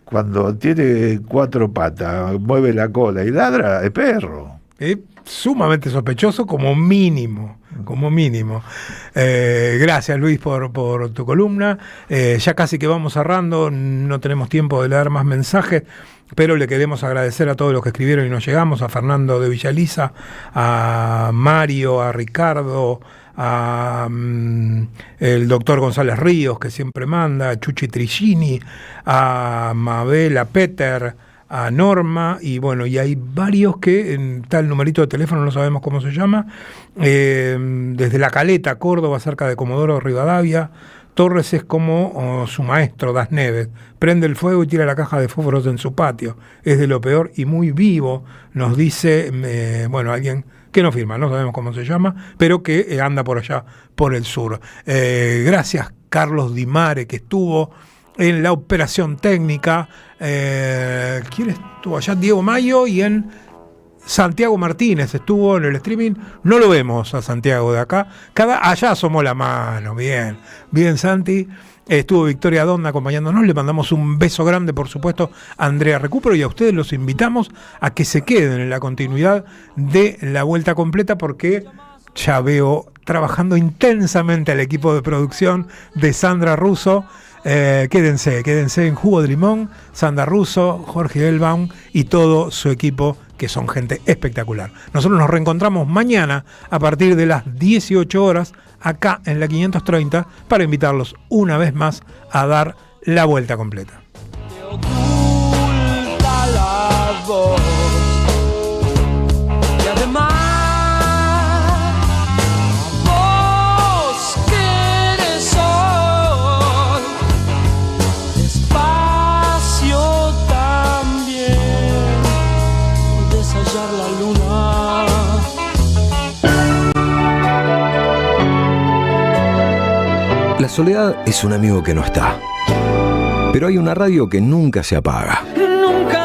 cuando tiene 4 patas, mueve la cola y ladra, es perro. Es sumamente sospechoso como mínimo. Gracias, Luis, por tu columna. Ya casi que vamos cerrando, no tenemos tiempo de leer más mensajes, pero le queremos agradecer a todos los que escribieron y nos llegamos, a Fernando de Villaliza, a Mario, a Ricardo, a el doctor González Ríos, que siempre manda, a Chuchi Trigini, a Mabel, a Peter, a Norma, y bueno, y hay varios que, está el numerito de teléfono, no sabemos cómo se llama, desde La Caleta, Córdoba, cerca de Comodoro Rivadavia, Torres es como su maestro, Das Neves. Prende el fuego y tira la caja de fósforos en su patio. Es de lo peor y muy vivo, nos dice, alguien que no firma, no sabemos cómo se llama, pero que anda por allá, por el sur. Gracias, Carlos Di Mare, que estuvo en la operación técnica. ¿Quién estuvo allá? Diego Mayo, y en Santiago Martínez estuvo en el streaming. No lo vemos a Santiago de acá. Allá asomó la mano. Bien, Santi. Estuvo Victoria Donda acompañándonos. Le mandamos un beso grande, por supuesto, a Andrea Recupero, y a ustedes los invitamos a que se queden en la continuidad de La Vuelta Completa, porque ya veo trabajando intensamente al equipo de producción de Sandra Russo. Quédense en Jugo de Limón, Sandra Russo, Jorge Elbaum y todo su equipo, que son gente espectacular. Nosotros nos reencontramos mañana a partir de las 18 horas acá en la 530 para invitarlos una vez más a dar la vuelta completa. Y además vos que eres sol, despacio también puedes hallar la luna. La soledad es un amigo que no está, pero hay una radio que nunca se apaga. Nunca